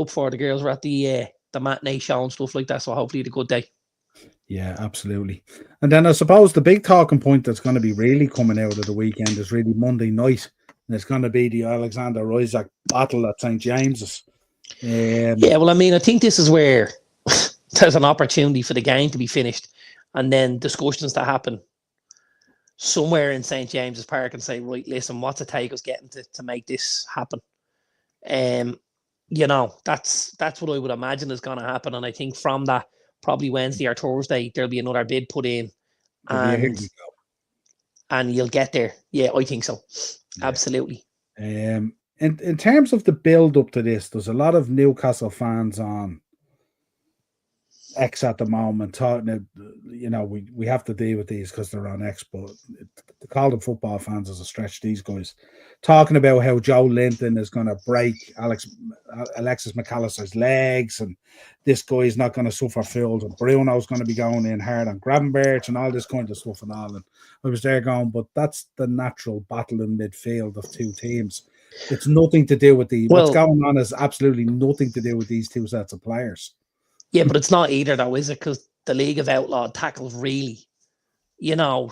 up for. The girls were at the matinee show and stuff like that, so hopefully a good day. Yeah, absolutely. And then I suppose the big talking point that's going to be really coming out of the weekend is really Monday night. And it's going to be the Alexander Isaac battle at St. James's. Yeah, well, I mean, I think this is where there's an opportunity for the game to be finished and then discussions to happen somewhere in St. James's Park and say, right, listen, what's it take us getting to make this happen? That's what I would imagine is going to happen. And I think from that, probably Wednesday or Thursday, there'll be another bid put in. And you'll get there. Yeah, I think so. Yeah. Absolutely. In terms of the build up to this, there's a lot of Newcastle fans on X at the moment talking. We have to deal with these because they're on X, but to call them football fans is a stretch. These guys talking about how Joe Linton is going to break Alexis McAllister's legs, and this guy is not going to suffer fouls, and Bruno's going to be going in hard on Gravenberch and all this kind of stuff and all. And I was there going, but that's the natural battle in midfield of two teams. It's nothing to do with what's going on is absolutely nothing to do with these two sets of players. Yeah, but it's not either, though, is it? Because the league have outlawed tackles, really.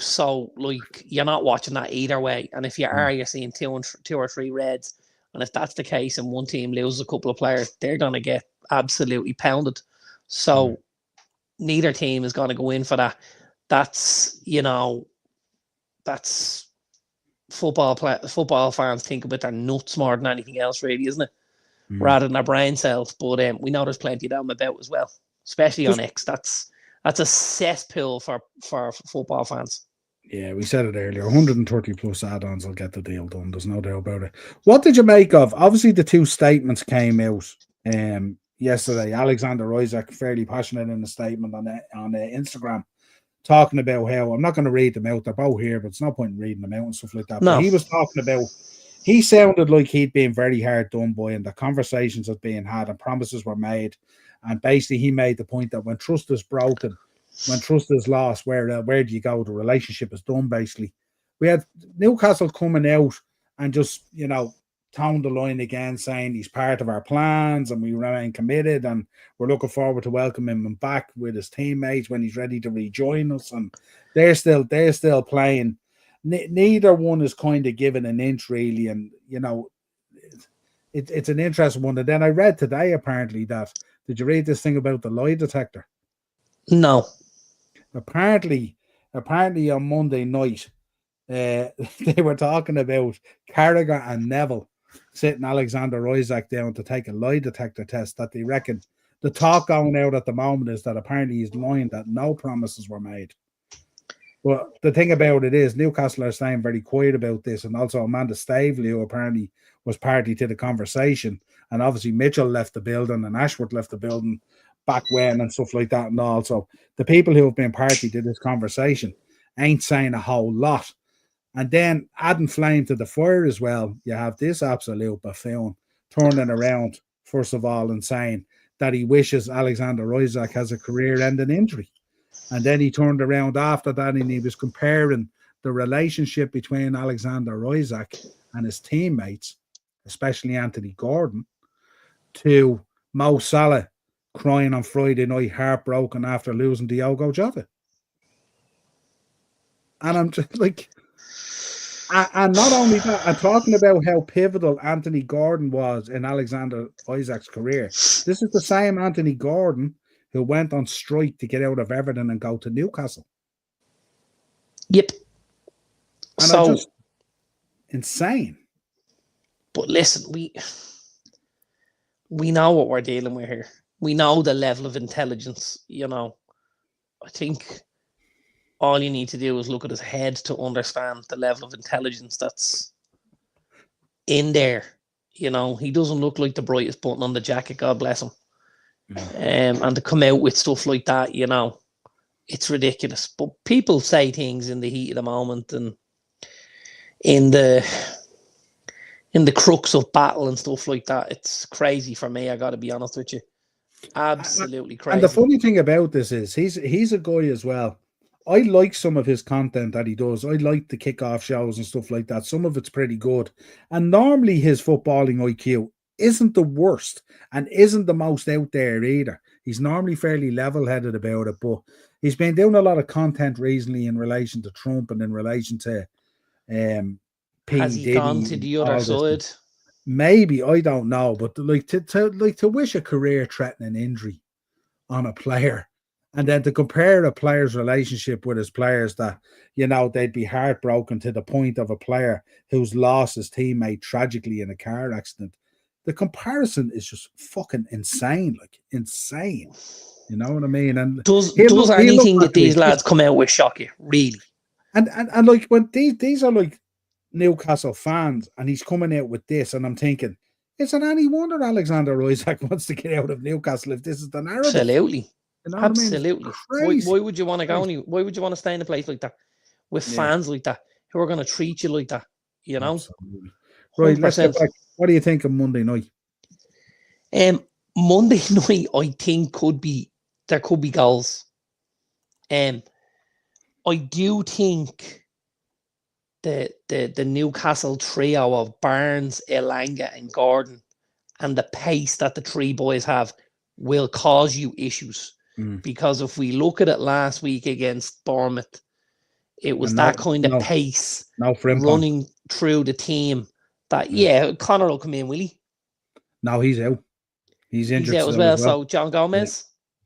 So, like, you're not watching that either way. And if you are, you're seeing two or three reds. And if that's the case and one team loses a couple of players, they're going to get absolutely pounded. So, neither team is going to go in for that. That's football fans think about their nuts more than anything else, really, isn't it? Rather than our brain cells. But we know there's plenty of them about as well, especially on X. That's a cesspool for football fans. Yeah, we said it earlier. 130 plus add-ons will get the deal done. There's no doubt about it. What did you make of? Obviously, the two statements came out yesterday. Alexander Isaac, fairly passionate in a statement on Instagram, talking about how, I'm not going to read them out. They're both here, but it's no point in reading them out and stuff like that. No. But he was talking about, he sounded like he'd been very hard done by, and the conversations had been had and promises were made. And basically, he made the point that when trust is broken, when trust is lost, where do you go? The relationship is done, basically. We had Newcastle coming out and just, toned the line again, saying he's part of our plans and we remain committed and we're looking forward to welcoming him back with his teammates when he's ready to rejoin us. And they're still playing. Neither one is kind of given an inch, really. And, it's an interesting one. And then I read today, apparently, that, did you read this thing about the lie detector? No. Apparently on Monday night, they were talking about Carragher and Neville sitting Alexander Isaac down to take a lie detector test, that they reckon the talk going out at the moment is that apparently he's lying, that no promises were made. But the thing about it is Newcastle are staying very quiet about this, and also Amanda Stavely, who apparently was party to the conversation, and obviously Mitchell left the building and Ashworth left the building back when and stuff like that, and also the people who have been party to this conversation ain't saying a whole lot. And then adding flame to the fire as well, you have this absolute buffoon turning around, first of all, and saying that he wishes Alexander Isaac has a career-ending injury. And then he turned around after that and he was comparing the relationship between Alexander Isaac and his teammates, especially Anthony Gordon, to Mo Salah crying on Friday night, heartbroken after losing Diogo Jota. And I'm just like, And not only that, I'm talking about how pivotal Anthony Gordon was in Alexander Isaac's career. This is the same Anthony Gordon who went on strike to get out of Everton and go to Newcastle. Yep. And I just insane. But listen, we know what we're dealing with here. We know the level of intelligence, I think all you need to do is look at his head to understand the level of intelligence that's in there. He doesn't look like the brightest button on the jacket, God bless him. And to come out with stuff like that, it's ridiculous. But people say things in the heat of the moment and in the crux of battle and stuff like that. It's crazy for me, I got to be honest with you. Absolutely crazy. And the funny thing about this is he's a guy as well. I like some of his content that he does. I like the kickoff shows and stuff like that. Some of it's pretty good. And normally his footballing IQ isn't the worst and isn't the most out there either. He's normally fairly level-headed about it, but he's been doing a lot of content recently in relation to Trump and in relation to P. Has he Diddy gone to the other side? Maybe, I don't know, but to wish a career-threatening injury on a player, and then to compare a player's relationship with his players that, they'd be heartbroken to the point of a player who's lost his teammate tragically in a car accident. The comparison is just fucking insane, like insane. You know what I mean? And does anything that these lads come out with shock you, really? And like when these are like Newcastle fans, and he's coming out with this, and I'm thinking, it's an any wonder Alexander Isak wants to get out of Newcastle if this is the narrative. Absolutely. You know Absolutely. what I mean? Why would you want to go? Why would you want to stay in a place like that with fans like that who are going to treat you like that? Absolutely. Right, 100%. Let's get back. What do you think of Monday night? Monday night, I think there could be goals. I do think the Newcastle trio of Barnes, Elanga, and Gordon, and the pace that the three boys have will cause you issues. Because if we look at it last week against Bournemouth, it was that kind of pace running through the team that, Connor will come in, will he? No, he's out. He's injured. He's out as well. So John Gomez?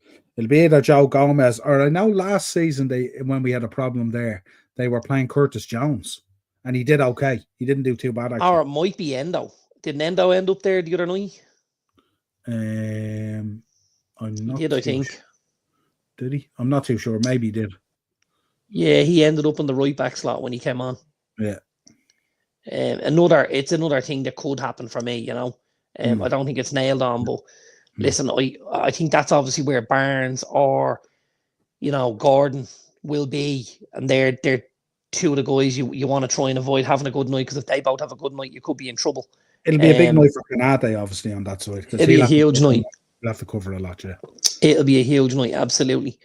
Yeah. It'll be either Joe Gomez, or I know last season when we had a problem there, they were playing Curtis Jones, and he did okay. He didn't do too bad, actually. Or it might be Endo. Didn't Endo end up there the other night? I'm not. He did, I think. Sure. Did he? I'm not too sure. Maybe he did. Yeah, he ended up in the right back slot when he came on. Yeah. It's another thing that could happen for me, I don't think it's nailed on, but listen, I think that's obviously where Barnes or Gordon will be, and they're two of the guys you want to try and avoid having a good night, because if they both have a good night, you could be in trouble. It'll be a big night for Canate, obviously, on that side. It'll be a huge night. We'll have to cover a lot, yeah. It'll be a huge night, absolutely.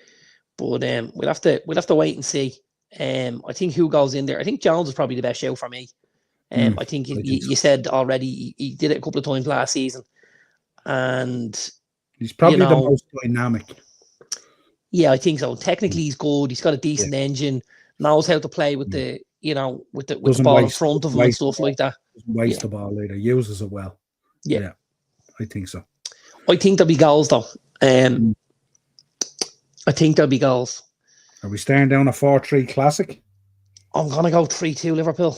But we'll have to wait and see. I think who goes in there. I think Jones is probably the best show for me. I think you said already he did it a couple of times last season, and he's probably the most dynamic. Yeah, I think so. Technically, he's good. He's got a decent engine. Knows how to play with the with the ball in front of him and stuff like that. Doesn't waste the ball later. Uses it well. Yeah, I think so. I think there'll be goals though. I think there'll be goals. Are we staring down a 4-3 classic? I'm gonna go 3-2 Liverpool.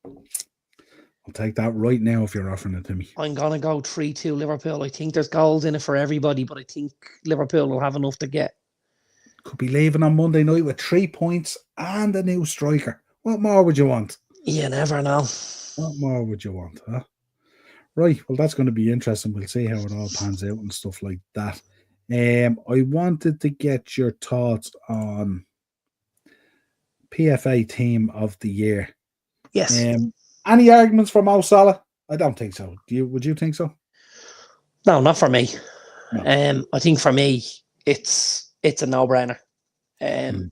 I'll take that right now if you're offering it to me. I'm gonna go 3-2 Liverpool. I think there's goals in it for everybody, but I think Liverpool will have enough to get. Could be leaving on Monday night with 3 points and a new striker. What more would you want? You never know. What more would you want, huh? Right, well, that's going to be interesting. We'll see how it all pans out and stuff like that. I wanted to get your thoughts on PFA Team of the Year. Yes. Any arguments for Mo Salah? I don't think so. Would you think so? No, not for me. No. I think for me, it's a no-brainer. I've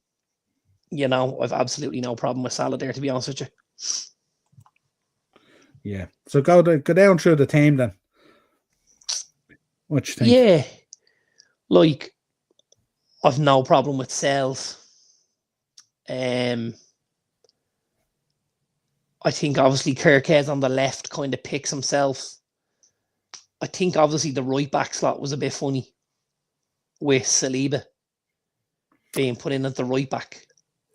absolutely no problem with Salah there, to be honest with you. Yeah. So go down through the team then. What you think? Yeah. Like, I've no problem with Sales. I think obviously Kirkhead on the left kind of picks himself. I think obviously the right back slot was a bit funny with Saliba being put in at the right back.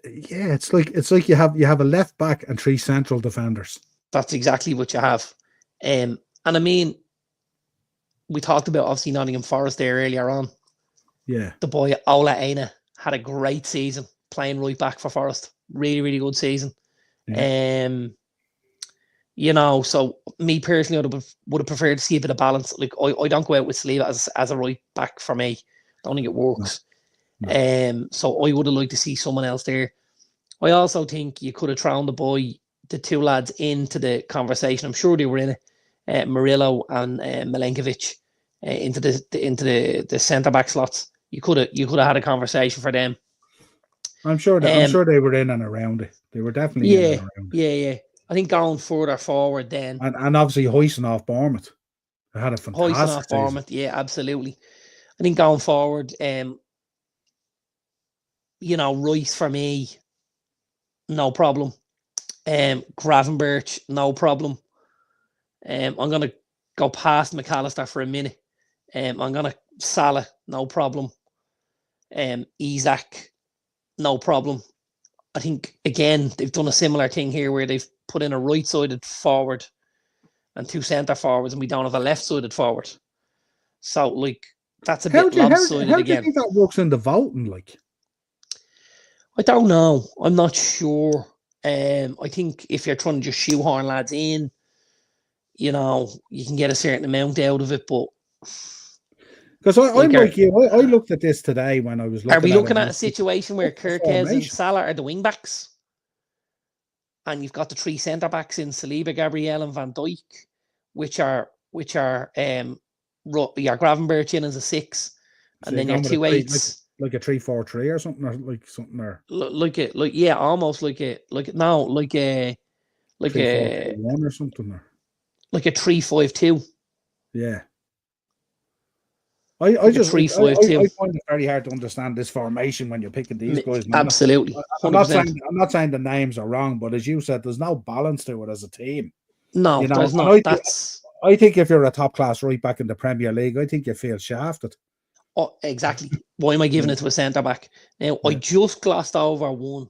Yeah, it's like you have a left back and 3 central defenders. That's exactly what you have. And I mean, we talked about obviously Nottingham Forest there earlier on. Yeah. The boy Ola Aina had a great season playing right back for Forest. Really, really good season. Yeah. You know, so me personally would have preferred to see a bit of balance. Like I don't go out with Saliba as a right back for me. Don't think it works. No. So I would have liked to see someone else there. I also think you could have thrown the 2 lads into the conversation. I'm sure they were in it. Murillo and Milenkovic into the centre back slots. You could have had a conversation for them. I'm sure they were in and around it. They were definitely in and around it. Yeah. I think going further forward then. And obviously hoisting off Bournemouth. They had a fantastic season. Bournemouth, yeah, absolutely. I think going forward, you know, Rice for me, no problem. Gravenberch, no problem. I'm gonna go past McAllister for a minute. I'm gonna Salah, no problem. Isak, no problem. I think again they've done a similar thing here where they've put in a right-sided forward and 2 centre forwards, and we don't have a left-sided forward. So like that's a bit lopsided again. How do you think that works in the voting? Like, I don't know. I'm not sure. I think if you're trying to just shoehorn lads in, you know, you can get a certain amount out of it, but because I'm like you, I looked at this today when I was looking. Are we looking at a situation where Kirkhead and Salah are the wing backs, and you've got the 3 centre backs in Saliba, Gabriel, and Van Dijk, which are Gravenberch in as a 6, and then your 2 8s. Like a 3-4-3 or something, or like something, or almost like a 3-4-1 or something, or like a 3-5-2. Yeah. I find it very hard to understand this formation when you're picking these guys. Man. Absolutely. I'm not saying the names are wrong, but as you said, there's no balance to it as a team. No, you know? There's not. I think if you're a top class right back in the Premier League, I think you feel shafted. Oh, exactly. Why am I giving it to a centre back? Now, I just glossed over one,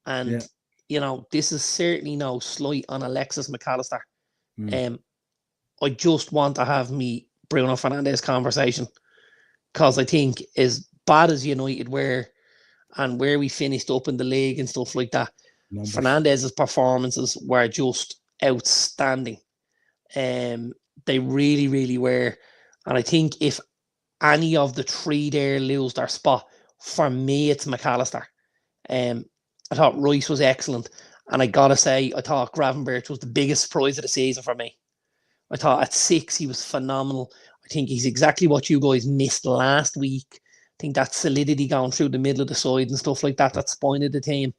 and you know, this is certainly no slight on Alexis McAllister. I just want to have me Bruno Fernandes conversation, because I think as bad as United were and where we finished up in the league and stuff like that, Fernandez's performances were just outstanding. They really, really were. And I think if any of the 3 there lose their spot, for me, it's McAllister. I thought Rice was excellent. And I got to say, I thought Gravenberch was the biggest surprise of the season for me. I thought at 6, he was phenomenal. I think he's exactly what you guys missed last week. I think that solidity going through the middle of the side and stuff like that, that spine of the team,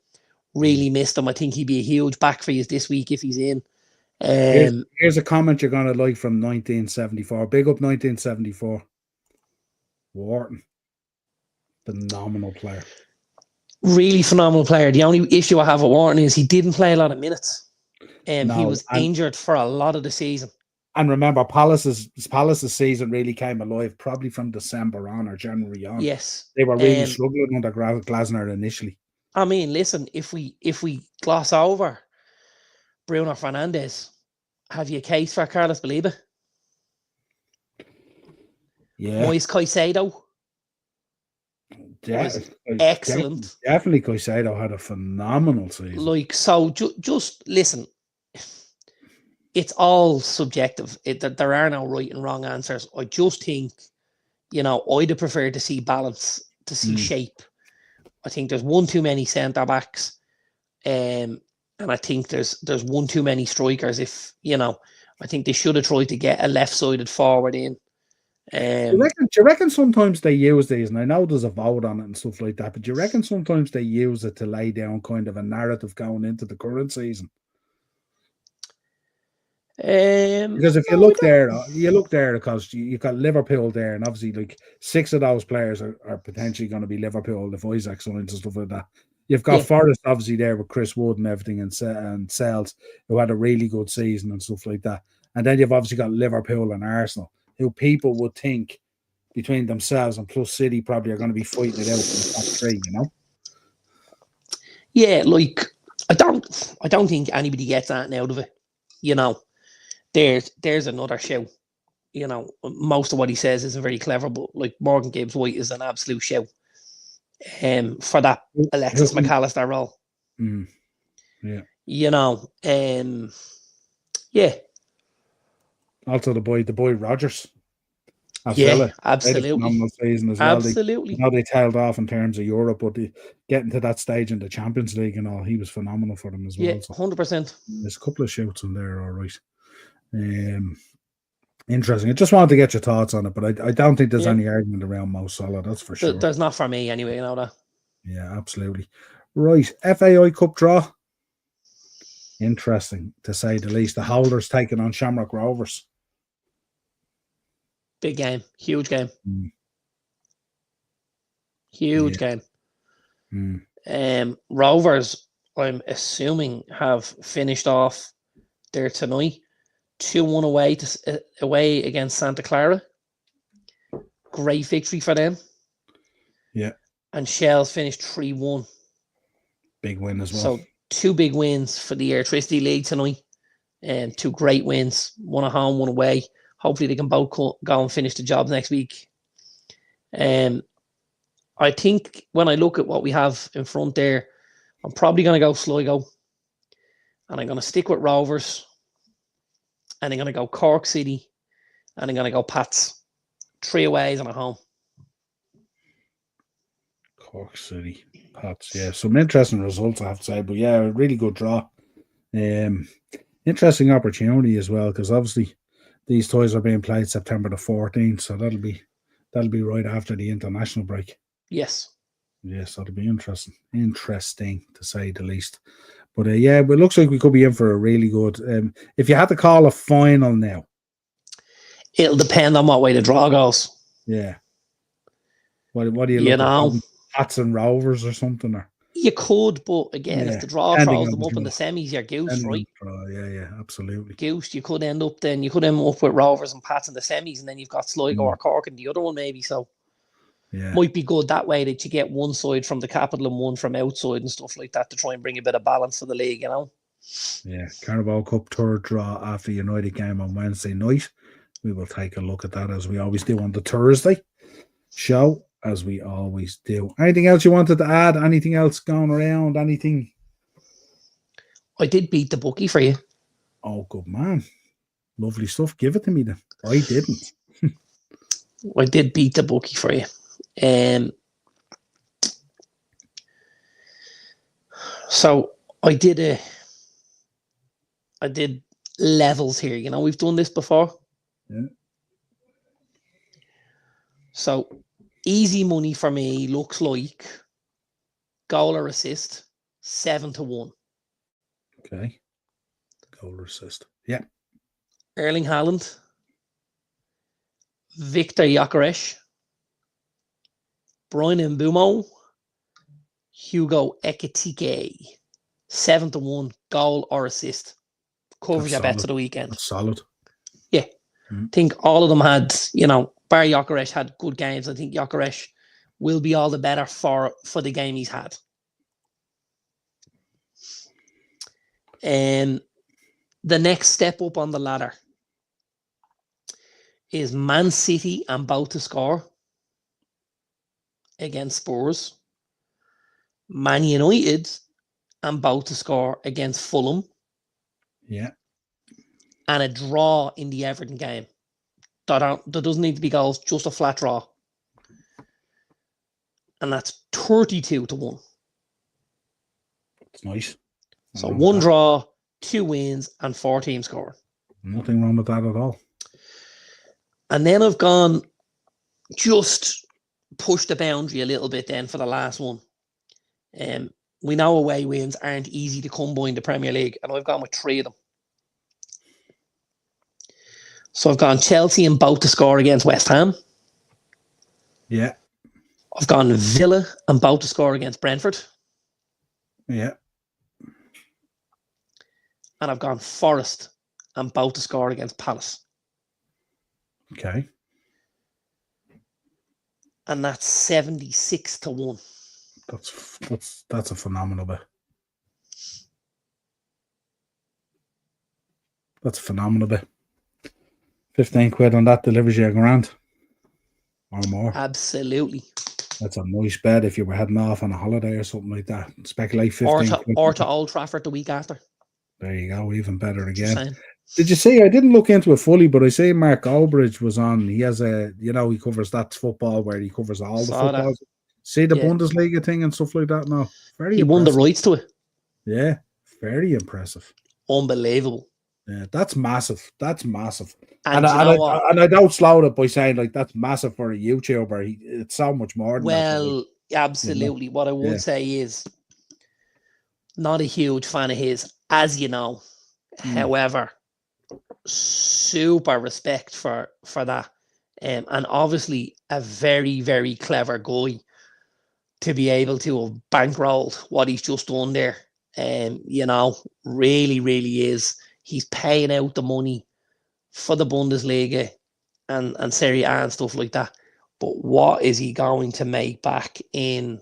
really missed him. I think he'd be a huge back for you this week if he's in. Here's a comment you're going to like from 1974. Big up 1974. Wharton. Phenomenal player. Really phenomenal player. The only issue I have with Wharton is he didn't play a lot of minutes. He was injured for a lot of the season. And remember, Palace's season really came alive probably from December on or January on. Yes. They were really struggling under Glasner initially. I mean, listen, if we gloss over Bruno Fernandes, have you a case for Carlos Baleba? Yeah. Moise Caicedo? Excellent. Definitely Caicedo had a phenomenal season. Like, so just listen, it's all subjective. There are no right and wrong answers. I just think, you know, I'd have preferred to see balance, to see shape. I think there's one too many centre backs, and I think there's one too many strikers. If you know, I think they should have tried to get a left-sided forward in. Do you reckon sometimes they use these, and I know there's a vote on it and stuff like that, but do you reckon sometimes they use it to lay down kind of a narrative going into the current season? Because if you look there because you got Liverpool there, and obviously like 6 of those players are potentially going to be Liverpool if Isaac signs and stuff like that. You've got Yeah, Forrest obviously there with Chris Wood and everything, and Sells, who had a really good season and stuff like that. And then you've obviously got Liverpool and Arsenal, who people would think between themselves and plus City probably are going to be fighting it out for the top three. yeah. Like I don't think anybody gets anything out of it. There's another show. Most of what he says isn't very clever, but like Morgan Gibbs White is an absolute show. For that Alexis McAllister role. Yeah. Yeah. Also the boy Rogers. Yeah, absolutely. Phenomenal season as well. Absolutely. They tailed off in terms of Europe, but getting to that stage in the Champions League and all, he was phenomenal for them as well. Yeah, 100%. There's a couple of shouts in there, all right. Interesting. I just wanted to get your thoughts on it, but I don't think there's any argument around Mo Salah, that's for sure. There's not for me anyway, that. Yeah, absolutely. Right, FAI Cup draw. Interesting, to say the least. The holders taking on Shamrock Rovers. Big game. Huge game. Huge game. Rovers, I'm assuming, have finished off there tonight. 2-1 away against Santa Clara. Great victory for them. Yeah. And Shells finished 3-1. Big win as well. So 2 big wins for the Electricity League tonight. And 2 great wins. One at home, one away. Hopefully they can both go and finish the job next week. I think when I look at what we have in front there, I'm probably going to go Sligo. And I'm going to stick with Rovers. And I'm going to go Cork City. And I'm going to go Pats. 3 aways and a home. Cork City, Pats. Yeah, some interesting results, I have to say. But yeah, a really good draw. Interesting opportunity as well, because obviously these toys are being played September the 14th, so that'll be right after the international break. Yes. Yes, that'll be interesting. Interesting, to say the least. But yeah, it looks like we could be in for a really good. If you had to call a final now, it'll depend on what way the draw goes. Yeah. What do you look at? Pats and Rovers or something? Or? You could, but again, if the draw throws them up in the semis, you're goosed, right? Yeah, absolutely. Goosed. You could end up with Rovers and Pats in the semis, and then you've got Sligo or Cork in the other one, maybe. So, might be good that way that you get one side from the capital and one from outside and stuff like that to try and bring a bit of balance to the league, Yeah, Carabao Cup third draw after United game on Wednesday night. We will take a look at that as we always do on the Thursday show. As we always do. Anything else you wanted to add? Anything else going around? Anything? I did beat the bookie for you. Oh, good man. Lovely stuff. Give it to me then. I didn't. I did beat the bookie for you. So I did levels here. We've done this before. Yeah. So easy money for me looks like goal or assist, 7-1. Okay. Goal or assist. Yeah. Erling Haaland, Victor Gyökeres, Brian Mbeumo, Hugo Ekitike, 7-1 goal or assist. Covers your bets of the weekend. That's solid. Yeah. I think all of them had, Bar Gyökeres had good games. I think Gyökeres will be all the better for the game he's had. The next step up on the ladder is Man City and both to score against Spurs. Man United and both to score against Fulham. Yeah. And a draw in the Everton game. There doesn't need to be goals, just a flat draw. And that's 32-1. It's nice. So 1 draw, 2 wins, and 4 teams score. Nothing wrong with that at all. And then I've gone just push the boundary a little bit then for the last one. We know away wins aren't easy to come by in the Premier League, and I've gone with 3 of them. So I've gone Chelsea and both to score against West Ham. Yeah. I've gone Villa and both to score against Brentford. Yeah. And I've gone Forest and both to score against Palace. Okay. And that's 76-1. That's a phenomenal bet. That's a phenomenal bet. 15 quid on that delivers you £1,000 or more. Absolutely. That's a nice bet if you were heading off on a holiday or something like that. Speculate 15 quid. Or to Old Trafford the week after. There you go, even better Just again. saying. Did you see? I didn't look into it fully, but I see Mark Albridge was on. He has he covers that football where he covers all the footballs. See the Bundesliga thing and stuff like that. No, very. He won the rights to it. Yeah, very impressive. Unbelievable. Yeah, that's massive. That's massive. And I don't slow it by saying like that's massive for a YouTuber. It's so much more than that. Well, absolutely. What I would say is not a huge fan of his, as you know. However, super respect for that. And obviously a very, very clever guy to be able to have bankrolled what he's just done there. Really, really is. He's paying out the money for the Bundesliga and Serie A and stuff like that. But what is he going to make back in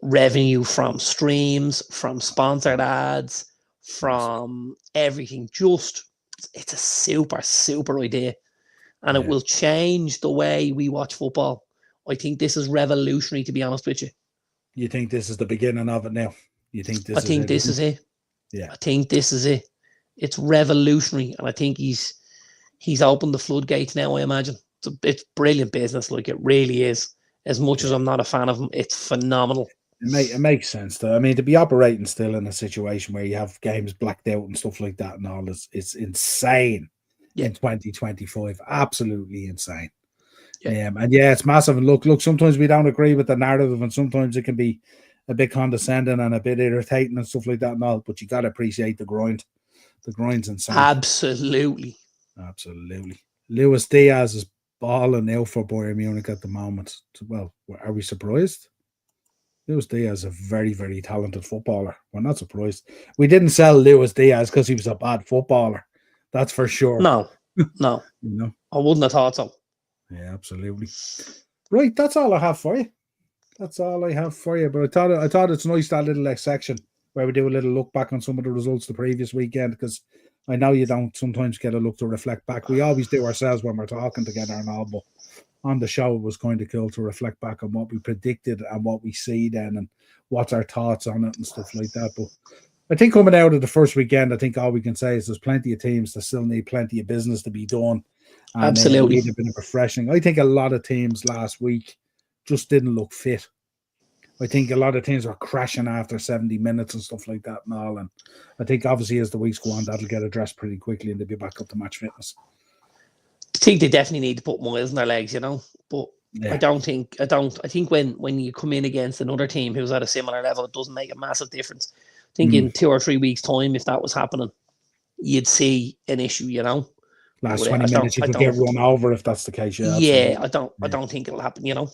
revenue from streams, from sponsored ads, from everything? It's a super, super idea. And it will change the way we watch football. I think this is revolutionary, to be honest with you. You think this is the beginning of it now? You think this I think this is it. Yeah. I think this is it. It's revolutionary. And I think he's opened the floodgates now, I imagine. It's brilliant business. Like, it really is. As much as I'm not a fan of him, it's phenomenal. It makes sense, though. I mean, to be operating still in a situation where you have games blacked out and stuff like that and all, it's insane in 2025. Absolutely insane. And it's massive. And look, sometimes we don't agree with the narrative, and sometimes it can be a bit condescending and a bit irritating and stuff like that and all, but you got to appreciate the grind. The grind's insane. Absolutely. Luis Diaz is balling out for Bayern Munich at the moment. Well, are we surprised? Luis Diaz is a very, very talented footballer. We're not surprised. We didn't sell Luis Diaz because he was a bad footballer. That's for sure. No. I wouldn't have thought so. Yeah, absolutely. Right, that's all I have for you. That's all I have for you. But I thought it's nice, that little section where we do a little look back on some of the results the previous weekend, because I know you don't sometimes get a look to reflect back. We always do ourselves when we're talking together and all, but on the show it was kind of cool to reflect back on what we predicted and what we see then and what's our thoughts on it and stuff like that. But I think coming out of the first weekend, I think all we can say is there's plenty of teams that still need plenty of business to be done. And absolutely. Need a bit of refreshing. I think a lot of teams last week just didn't look fit. I think a lot of teams were crashing after 70 minutes and stuff like that and all. And I think obviously as the weeks go on, that'll get addressed pretty quickly and they'll be back up to match fitness. I think they definitely need to put miles in their legs, But I think when you come in against another team who's at a similar level, it doesn't make a massive difference. I think in 2 or 3 weeks' time, if that was happening, you'd see an issue, Last 20 minutes, you could get run over if that's the case. Yeah, I don't think it'll happen,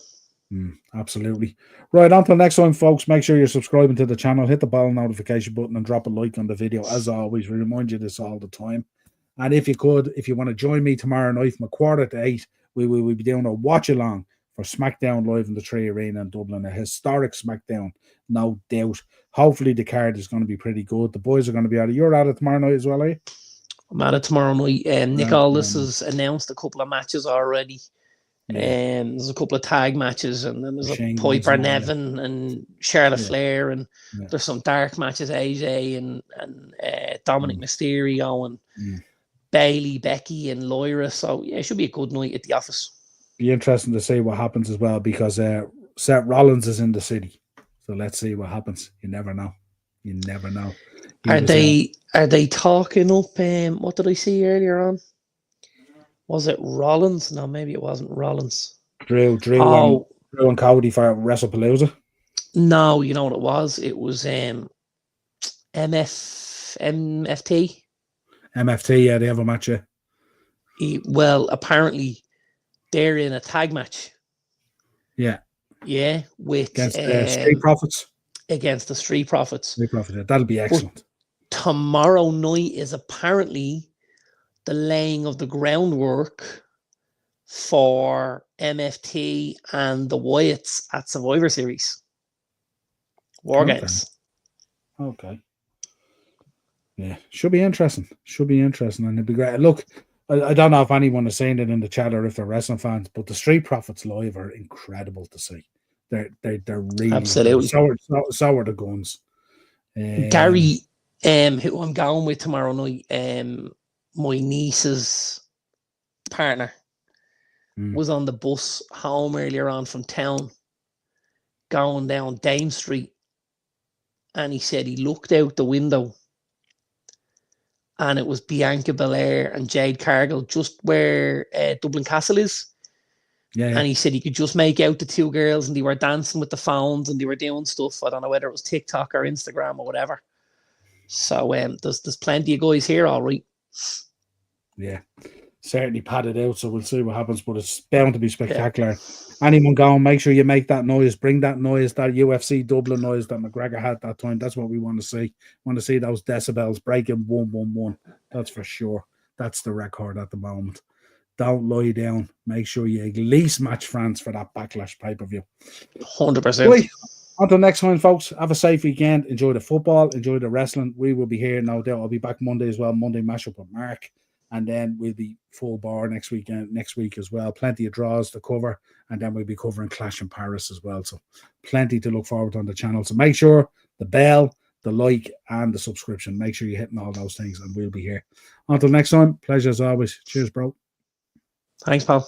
Absolutely. Right, until next time, folks, make sure you're subscribing to the channel, hit the bell notification button and drop a like on the video. As always, we remind you this all the time. And if you want to join me tomorrow night from 7:45, we will be doing a watch along for SmackDown live in the Tree Arena in Dublin, a historic SmackDown, no doubt. Hopefully the card is going to be pretty good. The boys are going to be at it. You're at it tomorrow night as well, are you? I'm at it tomorrow night. Nick Aldis has announced a couple of matches already. There's a couple of tag matches, and then there's a Piper Nevin and Charlotte Flair, and there's some dark matches, AJ and Dominic Mysterio and Bailey, Becky, and Lyra. So it should be a good night at the office. Be interesting to see what happens as well, because Seth Rollins is in the city, so let's see what happens. You never know. Are they talking up? What did I see earlier on? Was it Rollins? No, maybe it wasn't Rollins. Drew and Cody for WrestlePalooza. No, you know what it was? It was MFT. MFT, yeah, they have a match. Well, apparently they're in a tag match. Yeah. Yeah, with against Street Profits. against the Street Profits. That'll be excellent. Tomorrow night is apparently the laying of the groundwork for MFT and the Wyatts at Survivor Series. War Games. Okay. Yeah, should be interesting. And it'd be great. Look, I don't know if anyone is saying it in the chat or if they're wrestling fans, but the Street Profits live are incredible to see. They're really absolutely good. So are the Guns. Gary, who I'm going with tomorrow night, my niece's partner was on the bus home earlier on from town, going down Dame Street, and he said he looked out the window and it was Bianca Belair and Jade Cargill just where Dublin Castle is. Yeah. And he said he could just make out the two girls and they were dancing with the phones and they were doing stuff. I don't know whether it was TikTok or Instagram or whatever. So there's plenty of guys here, all right. Yeah, certainly padded out, so we'll see what happens, but it's bound to be spectacular. Yeah. Anyone going, make sure you make that noise, bring that noise, that UFC Dublin noise that McGregor had that time. That's what we want to see. Want to see those decibels breaking 111. That's for sure. That's the record at the moment. Don't lie down. Make sure you at least match France for that Backlash pay-per-view. 100%. Right. Until next time, folks, have a safe weekend. Enjoy the football. Enjoy the wrestling. We will be here, no doubt. I'll be back Monday as well. Monday mashup with Mark. And then we'll be full bar next week as well. Plenty of draws to cover. And then we'll be covering Clash in Paris as well. So plenty to look forward to on the channel. So make sure the bell, the like, and the subscription. Make sure you're hitting all those things and we'll be here. Until next time, pleasure as always. Cheers, bro. Thanks, pal.